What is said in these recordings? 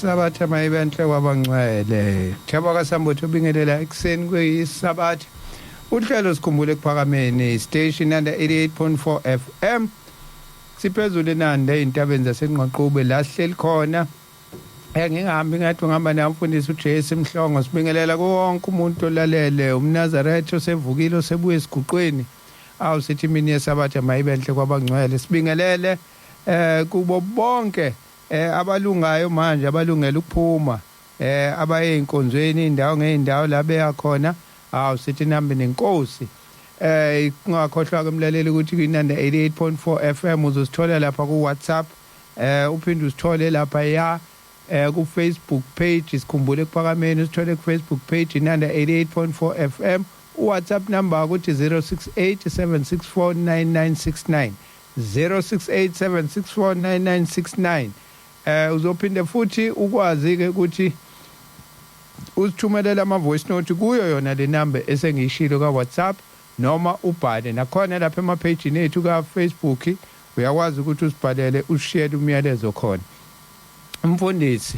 Sabatha mayibenhle kwabangcwele. Thaba kaSambotho bingelela ekseni kweyisabatha. Uhlelo sikhumbule kuphakameni station under 88.4 FM. Siphezulu enande intabeni zasenqaqube la sihleli khona. Ngingahambi ngathi ngihamba namfundisi uJesu Mhlongo sibingelela konke umuntu olalele umNazaretha osevukile osebuye esiguqweni. Awusithi mina yesabatha mayibenhle kwabangcwele sibingelele kubo bonke abalungayo manje abalungela ukuphuma abaye enkonzweni indawo ngeindawo la beyakhona awusithi nambe nenkosi ungakhohlwa kumlaleli ukuthi kwinanda 88.4 FM uzosithola lapha ku WhatsApp uphinde usithole lapha ya ku Facebook page sikhumbule kuphakameni usithole ku Facebook page inanda 88.4 FM WhatsApp number ukuthi 0687649969 0687649969 uzophinde futhi ukwazi ke ukuthi usithumelela ama voice note kuyo yona le number esengiyishilo ka WhatsApp noma ubhale nakhona lapha ema page nethu ka Facebook uyakwazi ukuthi usibhalele ushare umyalezo khona umfundisi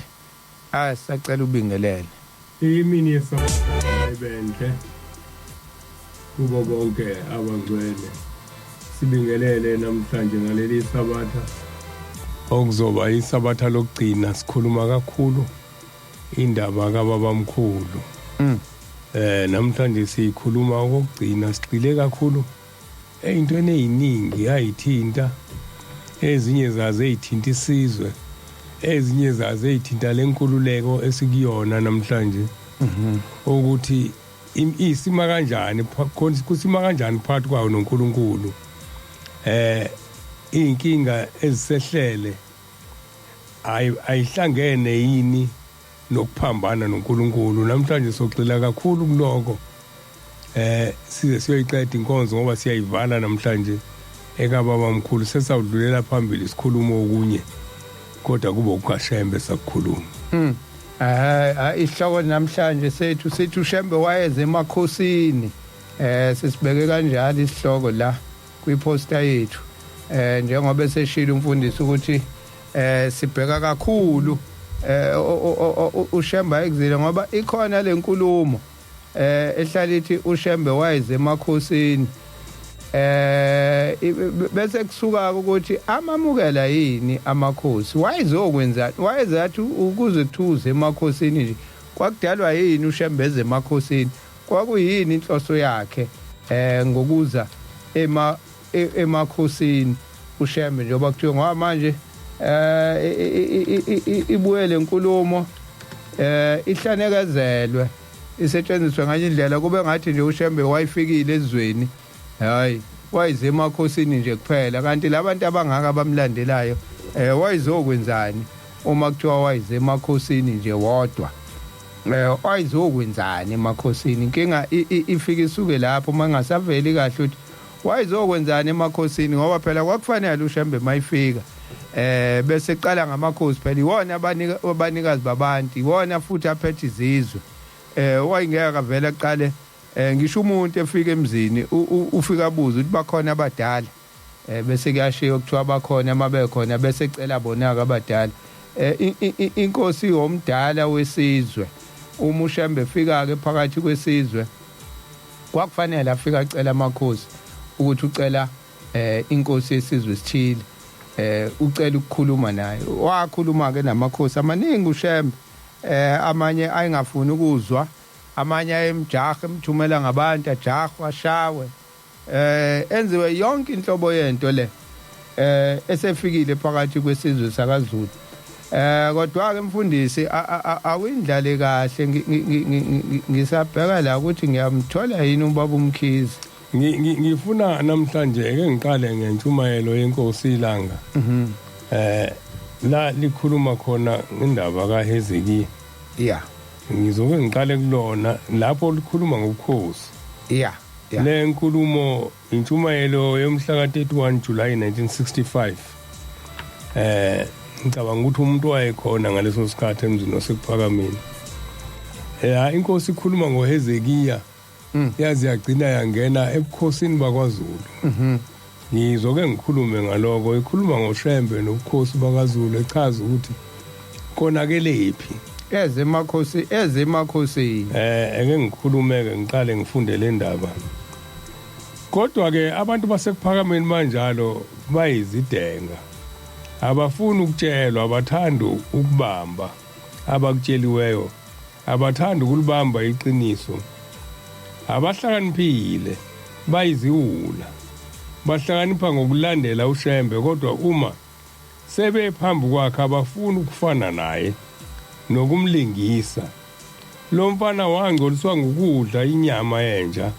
asacela ubingelele imini yesabenhle kubo bonke abangcwele sibingelele namhlanje ngaleli sabatha okuzoba isabatha lokugcina sikhuluma kakhulu indaba kababamkhulu namhlanje sikhuluma ukugcina sigcile kakhulu eyintweni eziningi ayithinta ezinye zazo ezithinta isizwe ezinye zazo ezithinta lenkululeko esikuyona namhlanje ukuthi isima kanjani kusima kanjani phakathi kwawo noNkulunkulu inkinga ezisehlele ayihlangene yini nokuphambana noNkulunkulu namhlanje soxila kakhulu kuloko size siyoyiqeda inkonzo ngoba siyayivala namhlanje ekababa mkhulu sesawudlulela phambili sikhuluma okunye kodwa kube uKashembe sakukhuluma isihloko namhlanje sethu uShembe wayeze emakhosini sisibeke kanjalo isihloko la kwiposter yethu njengoba eseshila umfundisi ukuthi sibheka kakhulu uShembe ayekuzile ngoba ikhona lenkulumo ehlalithi uShembe wayeze emakhosini bese kusuka ukuthi amamukela yini amakhosi wayezokwenzani wayezathi ukuze kuthuze emakhosini nje kwakudalwa yini uShembeze emakhosini kwakuyini inhloso yakhe ngokuza emakhosini uShembe njengoba kuthiwa ngoba manje ibuye lenkulumo ihlanekezelwe isetshenziswe nganye indlela kube ngathi nje uShembe wayifikile ezweni hayi wayize emakhosini nje kuphela kanti labantu abangaka bamlandelayo wayizokwenzani uma kuthiwa wayize emakhosini nje wodwa wayizokwenzani emakhosini inkinga ifika isuke lapho mangasaveli kahle ukuthi wayizokwenzani emakhosini ngoba phela kwakufanele uShembe mayifika bese eqala ngamakhosi phela iwona abanikazi babantu iwona futhi aphethe izizwe wayengeka kavela aqale ngisho umuntu efika emzini ufika abuza ukuthi bakhona abadala bese kuyashiya ukuthiwa bakhona amabekhona bese ecela bonaka abadala inkosi yomdala wesizwe uma uShembe efika ke phakathi kwesizwe kwakufanele afika acela amakhosi ukuthi ucela inkosi yesizwe esithile ucela ukukhuluma naye wakhuluma ke namakhosi amaningi uShembe amanye ayengafuni ukuzwa amanye ayemjaha emthumela ngabantu ajahwa ashawe enziwe yonke inhlobo yento le esefikile phakathi kwesizwe sakaZulu kodwa ke mfundisi awindlale kahle ngisabheka la ukuthi ngiyamthola yini ubaba uMkhize ngifuna namhlanje ke ngiqale ngentshumayelo yenkosi ilanga la likhuluma khona indaba kaHezekiya ngizoke ngiqale kulona lapho likhuluma ngobukhosi le nkulumo intshumayelo yomhla ka-31 July 1965 ngicabanga ukuthi umuntu wayekhona ngaleso sikhathi emzini wasekuphakameni inkosi ikhuluma ngoHezekiya yazi yagcina yangena ebukhosini bakwaZulu Ngizoke ngikhulume ngaloko ikhuluma ngoShembe nobukhosi bakaZulu echaza ukuthi konakelephi emakhosini eke ngikhulumeke ngiqale ngifunde le ndaba. Kodwa ke abantu basekuphakameni manjalo bayizidenga. Abafuni ukutshelwa, abathandi ukubamba abakutsheliweyo, abathandi ukulibamba iqiniso. Abahlakaniphile bayiziwula. Bahlakanipha ngokulandela uShembe, kodwa uma sebe phambi kwakhe abafuni ukufana naye nokumlingisa. Lo mfana wangcoliswa ngokudla inyama yenja.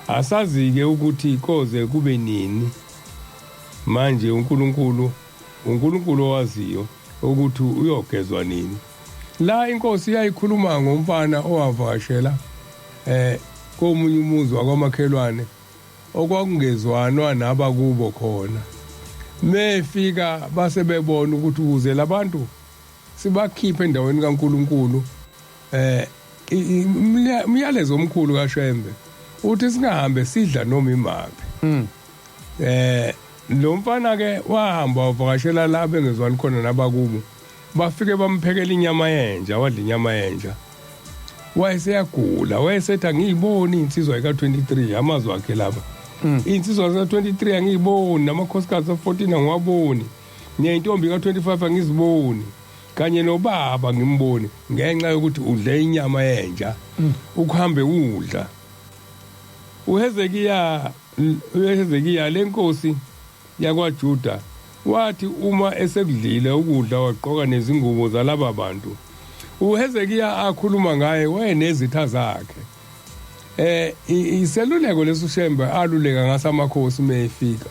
Asazi-ke ukuthi koze kube nini. Manje uNkulunkulu owaziyo ukuthi uyogezwa nini. La inkosi yayikhuluma ngomfana owavakashela komunye umuzi wakwamakhelwane okwakungezwanwa nabakubo khona. Mefika base bebona ukuthi ukuze labantu sibakhiphe endaweni kaNkulunkulu umyalezo omkhulu kaShembe uthi singahambe sidla noma imaphi. Lo mfana ke wahamba wavakashela la bengezwani khona nabakubo. Bafike bamphekela inyama yenja, wadla inyama yenja. Wayeseyagula, wayesethi angiyiboni insizwa ka23 amazwi akhe lapha. Insizwa ka23 angiyiboni, namakhosikazi ka14 angiwaboni. Neyintombi ka25 angiziboni. Kanye nobaba ngimboni ngenxa yokuthi udle inyama yenja. Ukuhambe udla. uHezekiya lenkosi yakwaJuda wathi uma esekudlile ukudla waqoka nezingubo zalaba bantu. uHezekiya akhuluma ngaye wayenezitha zakhe. Iseluleko lesuShembe aluleka ngasamakhosi mefika.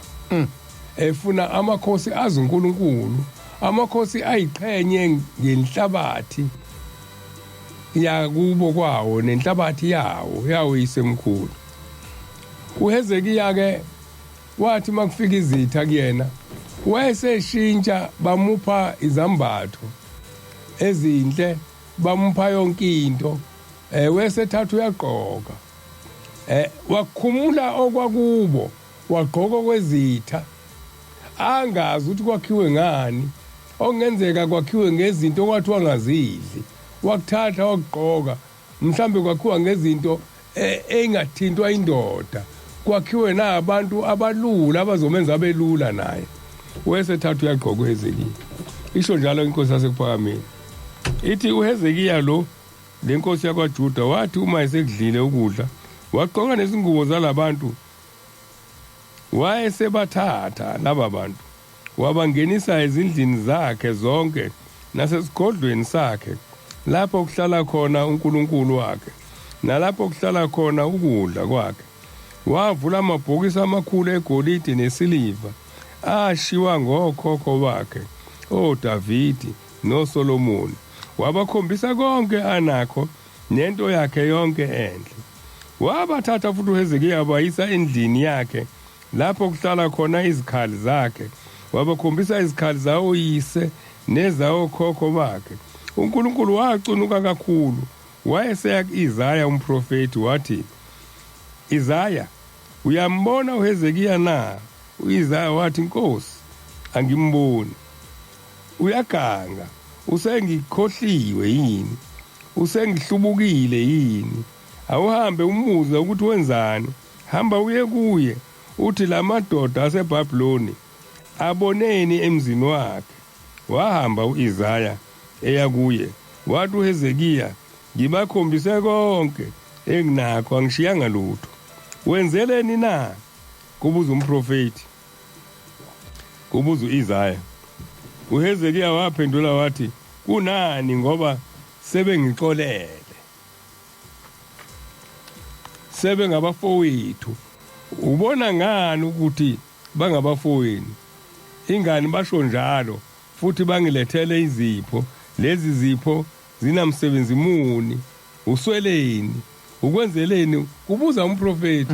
Efuna amakhosi azi uNkulunkulu, amakhosi ayiqhenye ngenhlabathi yakubo kwawo nenhlabathi yawo isemkhulu. uHezekiya ke wathi makufika izitha kuyena wayeseshintsha bamupha izambatho ezinhle, bamupha yonke into, wesethathu uyaqoka. Wakhumula okwakubo, waqoka kwezitha, angazi ukuthi kwakhiwe ngani, okungenzeka kwakhiwe ngezinto okwathi wangazidli. Wakuthatha waqoka, mhlambe kwakhiwa ngezinto engathintwa indoda, kwakhiwe nabantu abalula abazomenza abelula naye. Wesethathu uyaqoka uHezekiya. Isho njalo inkosi yasekuphakameni. Ithi uHezekiya lenkosi yakwaJuda wathi uma esekudlile ukudla waqoka nezingubo zalabantu, wayesebathatha laba bantu wabangenisa ezindlini zakhe zonke nasesigodlweni sakhe lapho kuhlala khona uNkulunkulu wakhe nalapho kuhlala khona ukudla kwakhe. Wavula amabhokisi amakhulu egolide nesiliva ashiwa ngokhokho bakhe oDavidi noSolomoni. Wabakhombisa konke anakho nento yakhe yonke enhle. Wabathatha futhi uHezekiya bayisa endlini yakhe lapho kuhlala khona izikhali zakhe. Wabakhombisa izikhali zawo yise nezawo khokho bakhe. uNkulunkulu wacunuka kakhulu. Wayeseya ku-Isaya umprofeti wathi, Isaya, uyambona uHezekiya na? U-Isaya wathi, Nkosi, angimboni. Uyaganga, usengikhohliwe yini? Usengihlubukile yini? Awuhambe umuze ukuthi wenzani? Hamba uye kuye, uthi la madoda aseBhabhiloni aboneni emzini wakhe. Wahamba u-Isaya eya kuye, wathi uHezekiya, ngibakhombise konke enginakho, angishiyanga lutho. Wenzeleni na? Kubuza umprofeti, kubuza u-Isaya. uHezekiya waphendula wathi, kunani ngoba sebengixolele, sebengabafowethu. Ubona ngani ukuthi bangabafowenu? Ingani basho njalo futhi bangilethele izipho? Lezi zipho zinamsebenzi muni? Usweleni? Ukwenzeleni? Kubuza umprofeti.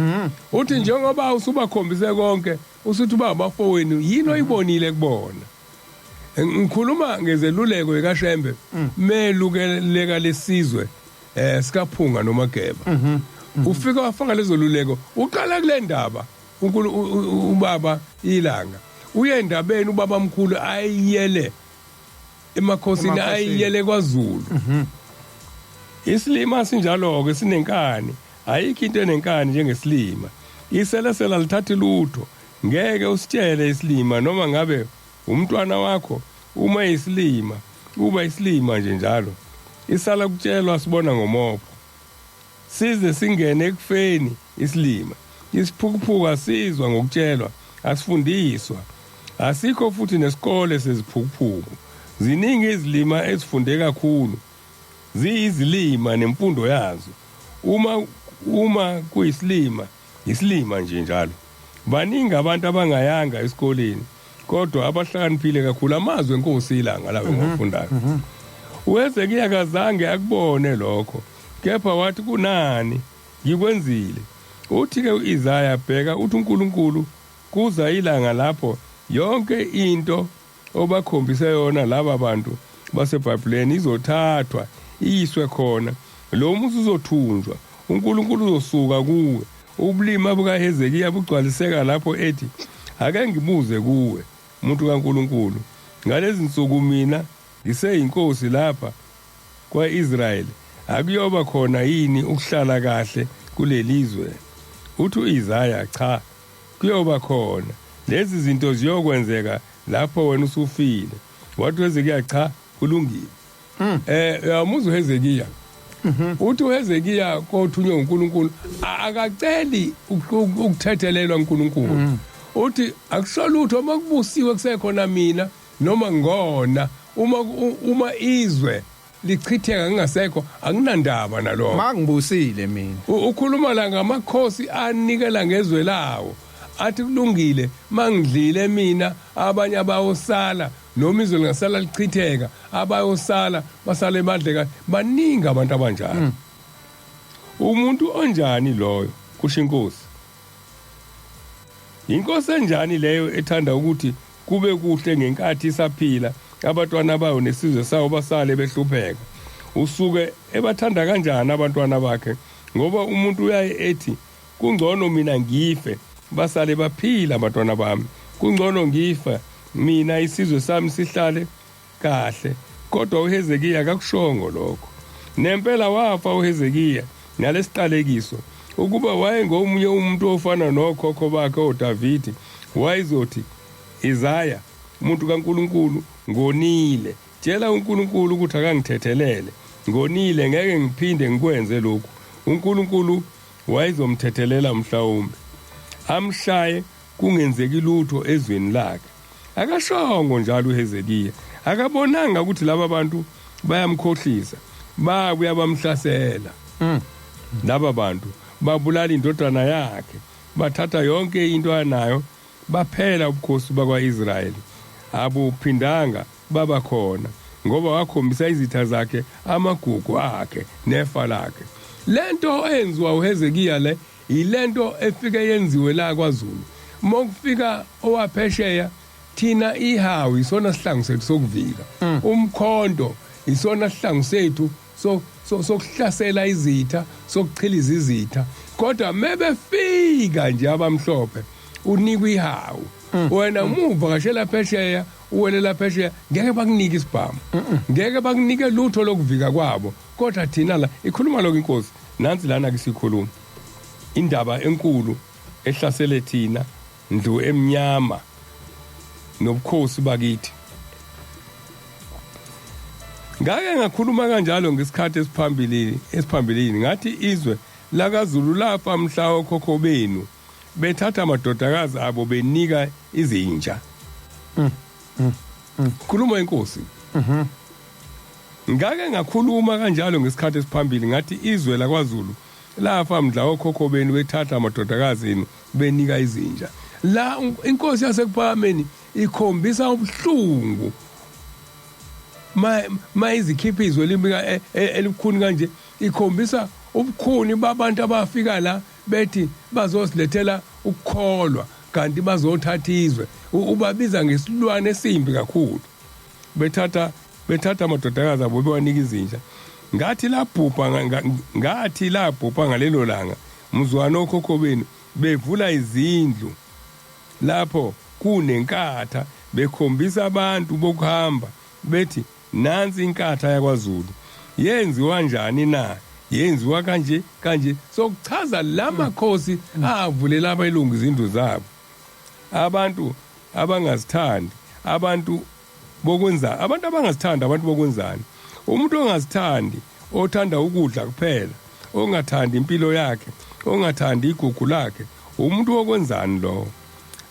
Uthi njengoba usubakhombise konke usuthi babafowenu, yini oyibonile kubona? Ngikhuluma ngezeluleko ekaShembe melukeleka lesizwe sikaphunga noMageba. Ufika wafanga lezo luleko, uqala kule ndaba ubaba ilanga uye endabeni ubaba mkhulu ayiyele emakhosini ayiyele kwaZulu. Isilima sinjalo ke sinenkani, ayikho into enenkani njengesilima. Iselesela lithatha lutho, ngeke usitshele isilima noma ngabe umntwana wakho uma isilima, uba isilima nje njalo. Isala kutshelwa sibona ngomopho. Size singene ekufeni isilima. Isiphukuphuka sizwa ngokutshelwa, asifundiswa. Asikho futhi nesikole seziphukuphuku. Ziningi izilima ezifunde kakhulu. Ziyizilima nemfundo yazo. Uma kuyisilima, isilima nje njalo. Baningi abantu abangayanga esikoleni, kodwa abahlakaniphile kakhulu amazwi enkosi ilanga lawo ngofundayo. Uhezekiya kazange akubone lokho, kepha wathi kunani ngikwenzile. Uthi-ke u-Isaya bheka uthi uNkulunkulu kuza ilanga lapho yonke into obakhombise yona laba bantu baseBhabhileni izothathwa iyiswe khona. Lo muzi uzothunjwa, uNkulunkulu uzosuka kuwe. Ubulima bukaHezekiya bugcwaliseka lapho ethi, ake ngibuze kuwe, muntu kaNkulunkulu, ngalezi nsuku mina ngiseyinkosi lapha kwa-Israyeli, akuyoba khona yini ukuhlala kahle kulelizwe? Uthi u-Isaya, cha, kuyoba khona. Lezi zinto ziyokwenzeka lapho wena usufile. Wathi uHezekiya, cha, kulungile. Yamuza uHezekiya. Uthi uHezekiya kothunywe uNkulunkulu akaceli ukuthethelelwa uNkulunkulu. Uthi akusolutho makubusiwe kusekhona mina noma ngona uma izwe lichitheka ngingasekho akunandaba nalokho. Mangibusile mina. Ukhuluma la ngamakhosi anikela ngezwe lawo. Athi kulungile mangidlile mina abanye abayosala noma izwe lingasala lichitheka abayosala basale badleka baningi abantu abanjalo. Umuntu onjani loyo kusho inkosi? Inkosi enjani leyo ethanda ukuthi kube kuhle ngenkathi isaphila abantwana bayo nesizwe sawo basale behlupheka? Usuke ebathanda kanjani abantwana bakhe? Ngoba umuntu uyaye ethi kungcono mina ngife basale baphila abantwana bami, kungcono ngifa mina isizwe sami sihlale kahle. Kodwa uHezekiya akakushongo lokho. Nempela wafa uHezekiya ngalesiqalekiso ukuba wayengomunye umuntu ofana nokhokho bakhe uDavidi. Wayizothi Isaya, umuntu kaNkulunkulu, ngonile. Tshela uNkulunkulu ukuthi akangithethelele. Ngonile ngeke ngiphinde ngikwenze lokhu. uNkulunkulu wayizomthethelela mhlawumbe, amshaye kungenzeki lutho ezweni lakhe. Akashongo njalo uHezekiya, akabonanga ukuthi laba bantu bayamkhohlisa, babuya bamhlasela. Laba bantu babulala indodana yakhe, bathatha yonke into anayo, baphela ubukhosi bakwa-Israyeli. Abuphindanga baba khona ngoba wakhombisa izitha zakhe, amagugu akhe nefa lakhe. Lento enziwa uHezekiya le ilento efike yenziwe la kwaZulu. Mokufika owaphesheya, thina ihawu isona sihlangu sethu sokuvika, umkhonto isona sihlangu sethu sokuhlasela izitha, sokuchiliza izitha. Kodwa mebefika nje abamhlophe unikwa ihawu, wena umuva kashela phesheya, uwelela phesheya, ngeke bakunike isibhamu, ngeke bakunike lutho lokuvika kwabo. Kodwa thina la ikhuluma lokho inkosi, nansi lana ke sikhuluma indaba enkulu ehlasele thina, ndlu emnyama nobukhosi bakithi. Ngake ngakhuluma kanjalo ngesikhathi esiphambilini ngathi izwe lakaZulu lapha mhla okhokho benu bethatha amadodakazi abo benika izinja. Khuluma inkosi. Ngake ngakhuluma kanjalo ngesikhathi esiphambili ngathi izwe lakwaZulu lapha mdla okhokho benu bethatha amadodakazi enu benika izinja. La inkosi yasekuphakameni ikhombisa ubuhlungu izikhipha izwe limika elikhuni kanje, ikhombisa ubukhuni babantu abafika la bethi bazosilethela ukukholwa kanti bazothatha izwe. Ubabiza ngesilwane esimbi kakhulu. Bethatha amadodakazi abo bewanika izinja. Ngathi labhupha ngalelo langa mzwana okhokho benu bevula izindlu lapho kunenkatha, bekhombisa abantu bokuhamba bethi nansi inkatha yakwaZulu yenziwa kanjani na yenziwa kanje sokuchaza lamakhosi avulela abelungu izindlu zabo abantu abangazithandi abantu abangazithanda abantu bokwenzani umuntu ongazithandi othanda ukudla kuphela ongathandi impilo yakhe ongathandi igugu lakhe umuntu wokwenzani lo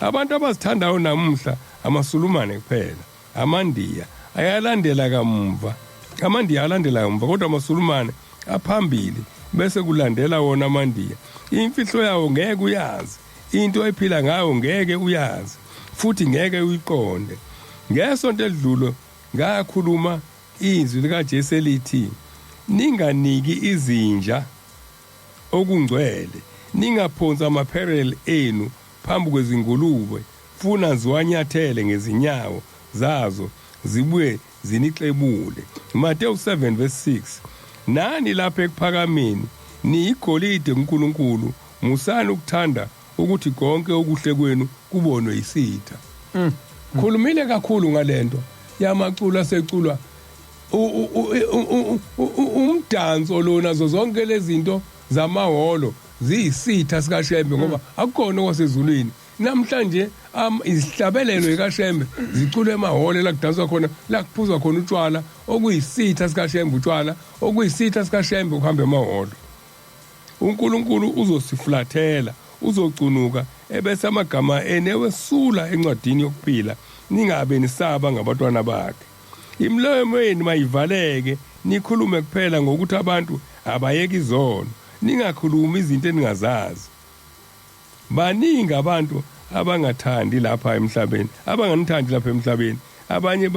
abantu abazithandayo namuhla amasulumane kuphela amandiya ayalandela kamva kodwa amasulumane aphambili bese kulandela wona amandiya imfihlo yawo ngeke uyazi into ephila ngayo ngeke uyazi futhi ngeke uyiqonde ngesonto edlulo ngakhuluma izwi likaJesu elithi ninganiki izinja okungcwele ningaphonsa amapherel enu phambi kwezingulube funa ziwanyathele ngezinyawo zazo zibuye zinixebule Mateyu 7:6 nani lapha ekuphakameni niyigolide uNkulunkulu musani ukuthanda ukuthi konke okuhle kwenu kubonwe isitha khulumile kakhulu ngalento yamaculo aseculwa umdanso lona zonke lezi zinto zamahholo ziyisitha sikaShembe ngoba akukona kwasezulwini namhlanje izihlabelelo ekaShembe ziculwe emahholo la kudanswa khona la kuphuzwa khona utshwala okuyisitha sikaShembe utshwala okuyisitha sikaShembe ukuhamba emahholo uNkulunkulu uzosiflathela uzocunuka ebese amagama enewesula encwadini yokuphila ningabe nisaba ngabantwana bakhe imlomo yenu mayivaleke nikhulume kuphela ngokuthi abantu abayeki izono ningakhulumi izinto eningazazi baningi abantu abangathandi lapha emhlabeni abanganithandi lapha emhlabeni abanye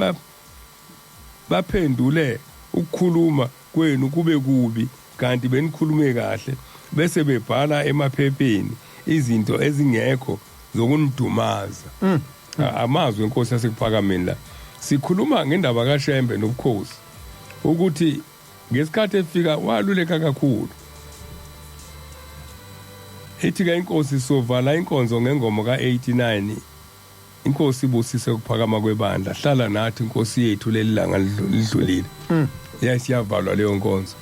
baphendule ukukhuluma kwenu kube kubi kanti benikhulume kahle bese bebhala emaphepheni izinto ezingekho zokunidumaza amazwi enkosi yasekuphakameni la sikhuluma ngendaba kaShembe nobukhosi ukuthi ngesikhathi efika waluleka kakhulu ethi-ke inkosi sovala inkonzo ngengoma ka-89 inkosi ibusise ukuphakama kwebandla hlala nathi inkosi yethu leli langa lidlulile yasiyavalwa leyo nkonzo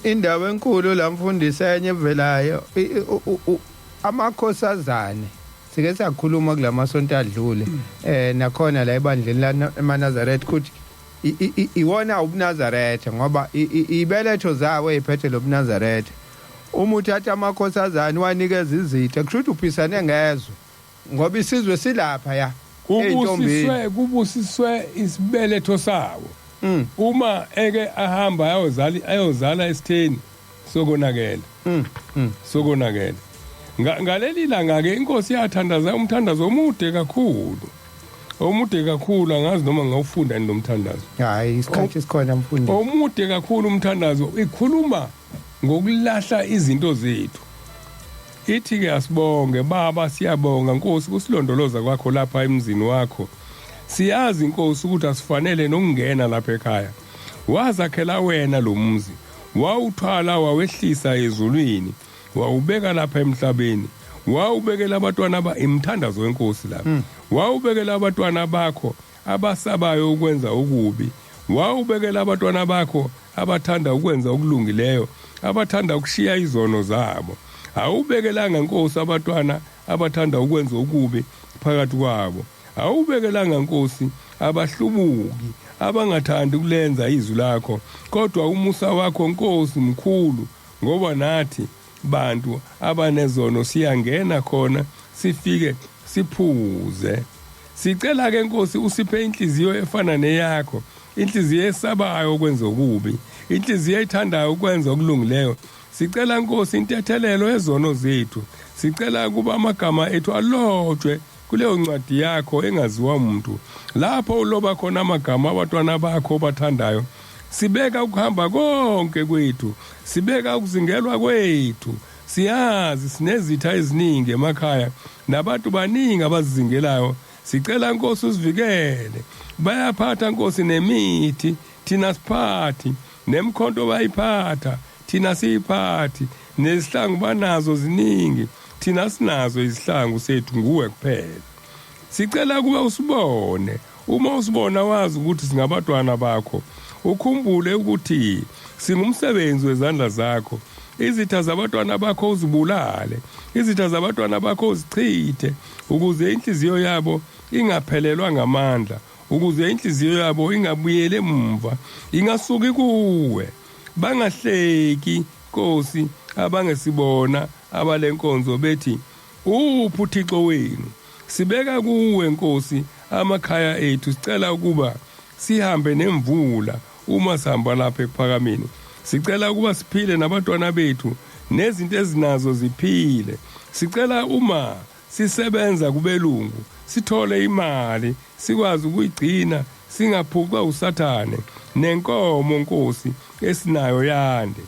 indaba enkulu la mfundisi enye evelayo amakhosazane sike sakhuluma kulamasonto adlule nakhona la ebandleni la eManazaretha ukuthi iwona ubuNazaretha ngoba ibeletho zawo eziphethe lobuNazaretha uma uthatha amakhosazane wanikeza izitha kusho ukuthi uphisane ngezwe ngoba isizwe silapha ya kubusiswe isibeletho sawo uma eke ahamba ayozala esitheni sokonakela ngaleli langa ke inkosi yathandaza umthandazo omude kakhulu angazi noma ngawufunda nomthandazo hayi isikhathi sikhona mfundisi omude kakhulu umthandazo ikhuluma ngokulahla izinto zethu ithi ke asibonge baba siyabonga Nkosi kusilondoloza kwakho lapha emzini wakho siyazi Nkosi ukuthi asifanele nokungena lapha ekhaya wazakhela wena lo mzi wawuthwala wawehlisa ezulwini wawubeka lapha emhlabeni wawubekela abantwana imthandazo wenkosi lapha wawubekela abantwana bakho abasabayo ukwenza okubi wawubekela abantwana bakho abathanda ukwenza okulungileyo abathanda ukushiya izono zabo awubekelanga Nkosi abantwana abathanda ukwenza okubi phakathi kwabo awubekelanga Nkosi abahlubuki abangathandi ukulenza izwi lakho kodwa umusa wakho Nkosi mkhulu ngoba nathi bantu abanezono siyangena khona sifike siphuze sicela ke Nkosi usiphe inhliziyo efana neyakho inhliziyo esabayo ukwenza okubi inhliziyo ethandayo ukwenza okulungileyo sicela Nkosi intethelelo ezono zethu sicela kuba amagama ethu alotshwe kuleyo ncwadi yakho engaziwa umuntu lapho uloba khona amagama abantwana bakho bathandayo sibeka ukuhamba konke kwethu sibeka ukuzingelwa kwethu siyazi sinezitha eziningi emakhaya nabantu baningi abazizingelayo sicela Nkosi usivikele bayaphatha Nkosi nemithi thina siphathi nemkhonto bayiphatha thina siyiphathi nezihlangu banazo ziningi thina sinazo izihlangu sethu nguwe kuphela sicela kuba usibone uma usibona wazi ukuthi singabatwana bakho ukhumbule ukuthi singumsebenzi wezandla zakho. Izitha zabatwana bakho uzibulale, izitha zabatwana bakho uzichithe, ukuze inhliziyo yabo ingaphelelwa ngamandla, ukuze inhliziyo yabo ingabuyele emva, ingasuki kuwe. Bangahleki Nkosi abangesibona abalenkonzo bethi uphi uThixo wenu. Sibeka kuwe Nkosi amakhaya ethu, sicela ukuba sihambe nemvula uma sihamba lapha ephakameni. Sicela ukuba siphile nabatwana bethu nezinto ezinazo ziphile. Sicela uma sisebenza kubelungu sithole imali sikwazi ukuyigcina singaphucwa usathane, nenkomo Nkosi esinayo yande.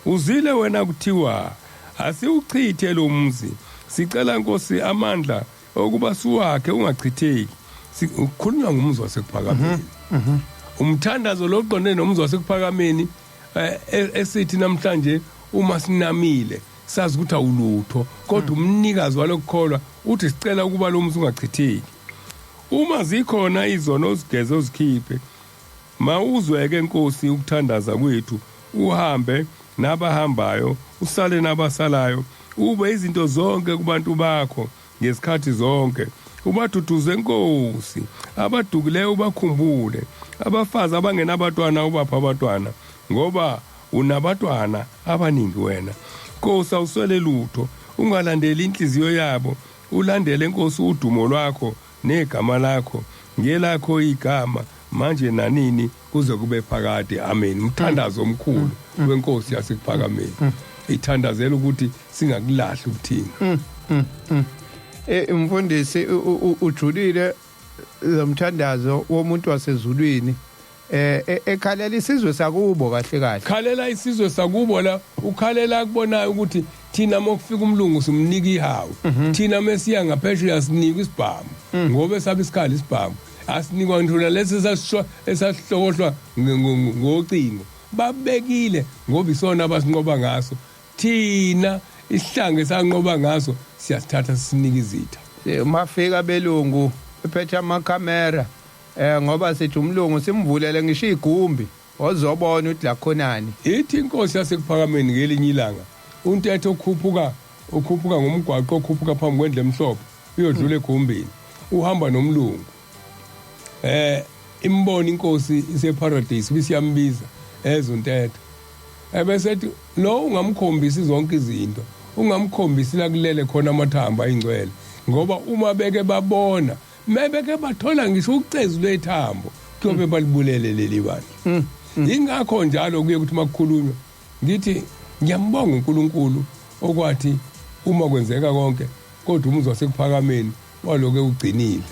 Uzile wena kuthiwa asiwuchithe lo mzi. Sicela Nkosi amandla okuba siwakhe ungachitheki. Ukukhulunywa ngumzi wasekuphakameni. Umthandazo loqonde nomzi wasekuphakameni esithi namhlanje uma sinamile sazi ukuthi awulutho, kodwa umnikazi walokukholwa uthi sicela ukuba lo mzi ungachitheki. Uma zikhona izono ozigeze ozikhiphe, mawuzweke Nkosi ukuthandaza kwethu, uhambe nabahambayo usale nabasalayo, ube izinto zonke kubantu bakho ngesikhathi zonke. Ubaduduze Nkosi, abadukileyo ubakhumbule, abafazi abangenabatwana ubapha abatwana, ngoba unabatwana abaningi wena. Nkosi awuswele lutho, ungalandeli inhliziyo yabo, ulandele Nkosi udumo lwakho negama lakho, ngelakho igama manje nanini kuze kube phakade. Amen. Umthandazo omkhulu wenkosi yasekuphakameni, ithandazela ukuthi singakulahli ukuthina. Mfundisi ujulile lomthandazo womuntu wasezulwini, ekhalela isizwe sakubo kahle kahle. Khalela isizwe sakubo la, ukhalela kubonayo ukuthi thina mokufika umlungu simnika ihawu, thina mesiya ngaphesheya sinika isibhamu, ngoba esabe isikhala isibhamu asinikwa nduna lesi esasihlokohlwa ngocingo. Babekile ngoba isona abasinqoba ngaso, thina isihlange sanqoba ngaso siyasithatha sisinike izitha. Mafika belungu ephethe amakhamera, ngoba sithi umlungu simvulele ngisho igumbi ozobona ukuthi la khonani. Ithi inkosi yasekuphakameni ngelinye ilanga untetho okhuphuka ngomgwaqo, okhuphuka phambi kwendle emhlophe uyodlula egumbini, uhamba nomlungu. Imbona inkosi iseparadise bisiyambiza ezontetho. Ebesethi lo ungamkhombisi zonke izinto, ungamkhombisi la kulele khona amathamba ayingcwele, ngoba uma beke babona mebeke bathola ngisho ucezu lethambo kuyobe balibulele leli bandla. Ingakho njalo kuye ukuthi makukhulunywa ngithi ngiyambonga uNkulunkulu okwathi uma kwenzeka konke kodwa umuzi wasekuphakameni waloke ugcinile.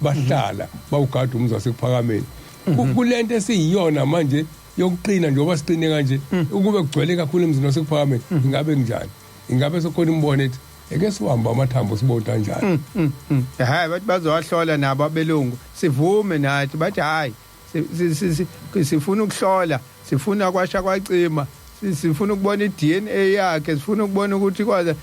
Bahlala bawugada umuzi wasekuphakameni. Kulento esiyiyona manje yokuqina njengoba siqine kanje, ukube kugcwele kakhulu emzini wasekuphakameni ingabe kunjani? Ingabe sokhona imbone ethi eke siwamba amathambo sibona kanjani? Hayi bathi bazowahlola nabo abelungu, sivume nathi bathi hayi sifuna ukuhlola, sifuna kwasha kwacima, sifuna ukubona iDNA yakhe, sifuna ukubona ukuthi kwaze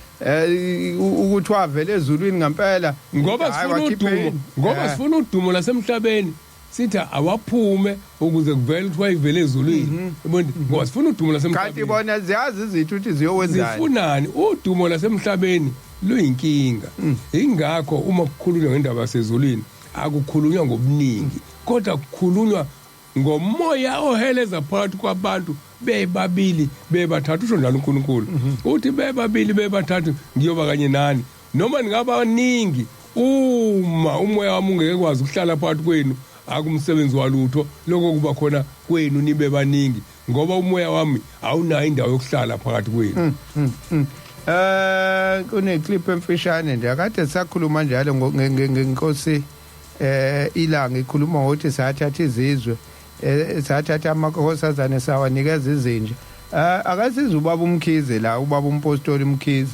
ukuthi wavele ezulwini ngempela, ngoba sifuna udumo, ngoba sifuna udumo lasemhlabeni. Sithi awaphume ukuze kuvele ukuthi wayivele ezulwini, yabona, ngoba sifuna udumo lasemhlabeni. Kanti bona ziyazi izithi ukuthi ziyowenzani, zifunani. Udumo lasemhlabeni luyinkinga. Ingakho uma kukhulunywa ngendaba yasezulwini akukhulunywa ngobuningi, kodwa kukhulunywa ngomoya oheleza phakathi kwabantu bebabili bebathathu. Usho njalo uNkulunkulu uthi bebabili bebathathu ngiyoba kanye nani, noma ningaba baningi. Uma umoya wami ungeke kwazi ukuhlala phakathi kwenu akumsebenzi walutho lokho kuba khona kwenu nibe baningi, ngoba umoya wami awunayo indawo yokuhlala phakathi kwenu. Kuneclip emfishane nje akade sakhuluma njalo ngenkosi ilanga ikhuluma ukuthi sathatha izizwe, sathatha amakhosazane sawanikeza izinja. Akasiza ubaba uMkhize la, ubaba umpostoli uMkhize,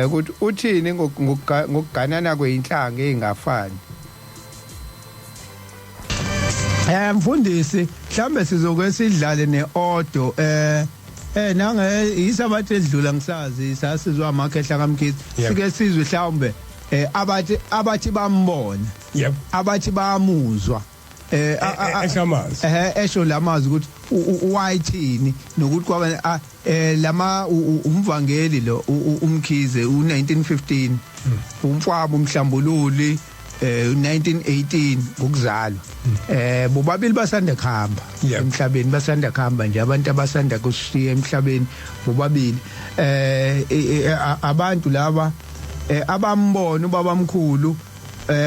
ukuthi uthini ngokuganana kweinhlanga ezingafani. Mfundisi mhlambe sizokwesidlale neodo nange isabathe edlula ngisazi sasizwa amakhehla kaMkhize, sike sizwe mhlawumbe abathi bambona yep abathi bayamuzwa eshamazi esho lamazwi ukuthi wayithini nokuthi kwaba lama umvangeli lo umkhize u1915 umfwabo umhlambululi 1918 ngokuzalwa bobabili basanda khamba emhlabeni basanda khamba nje abantu abasanda kushiya emhlabeni bobabili abantu laba abambona ubabamkhulu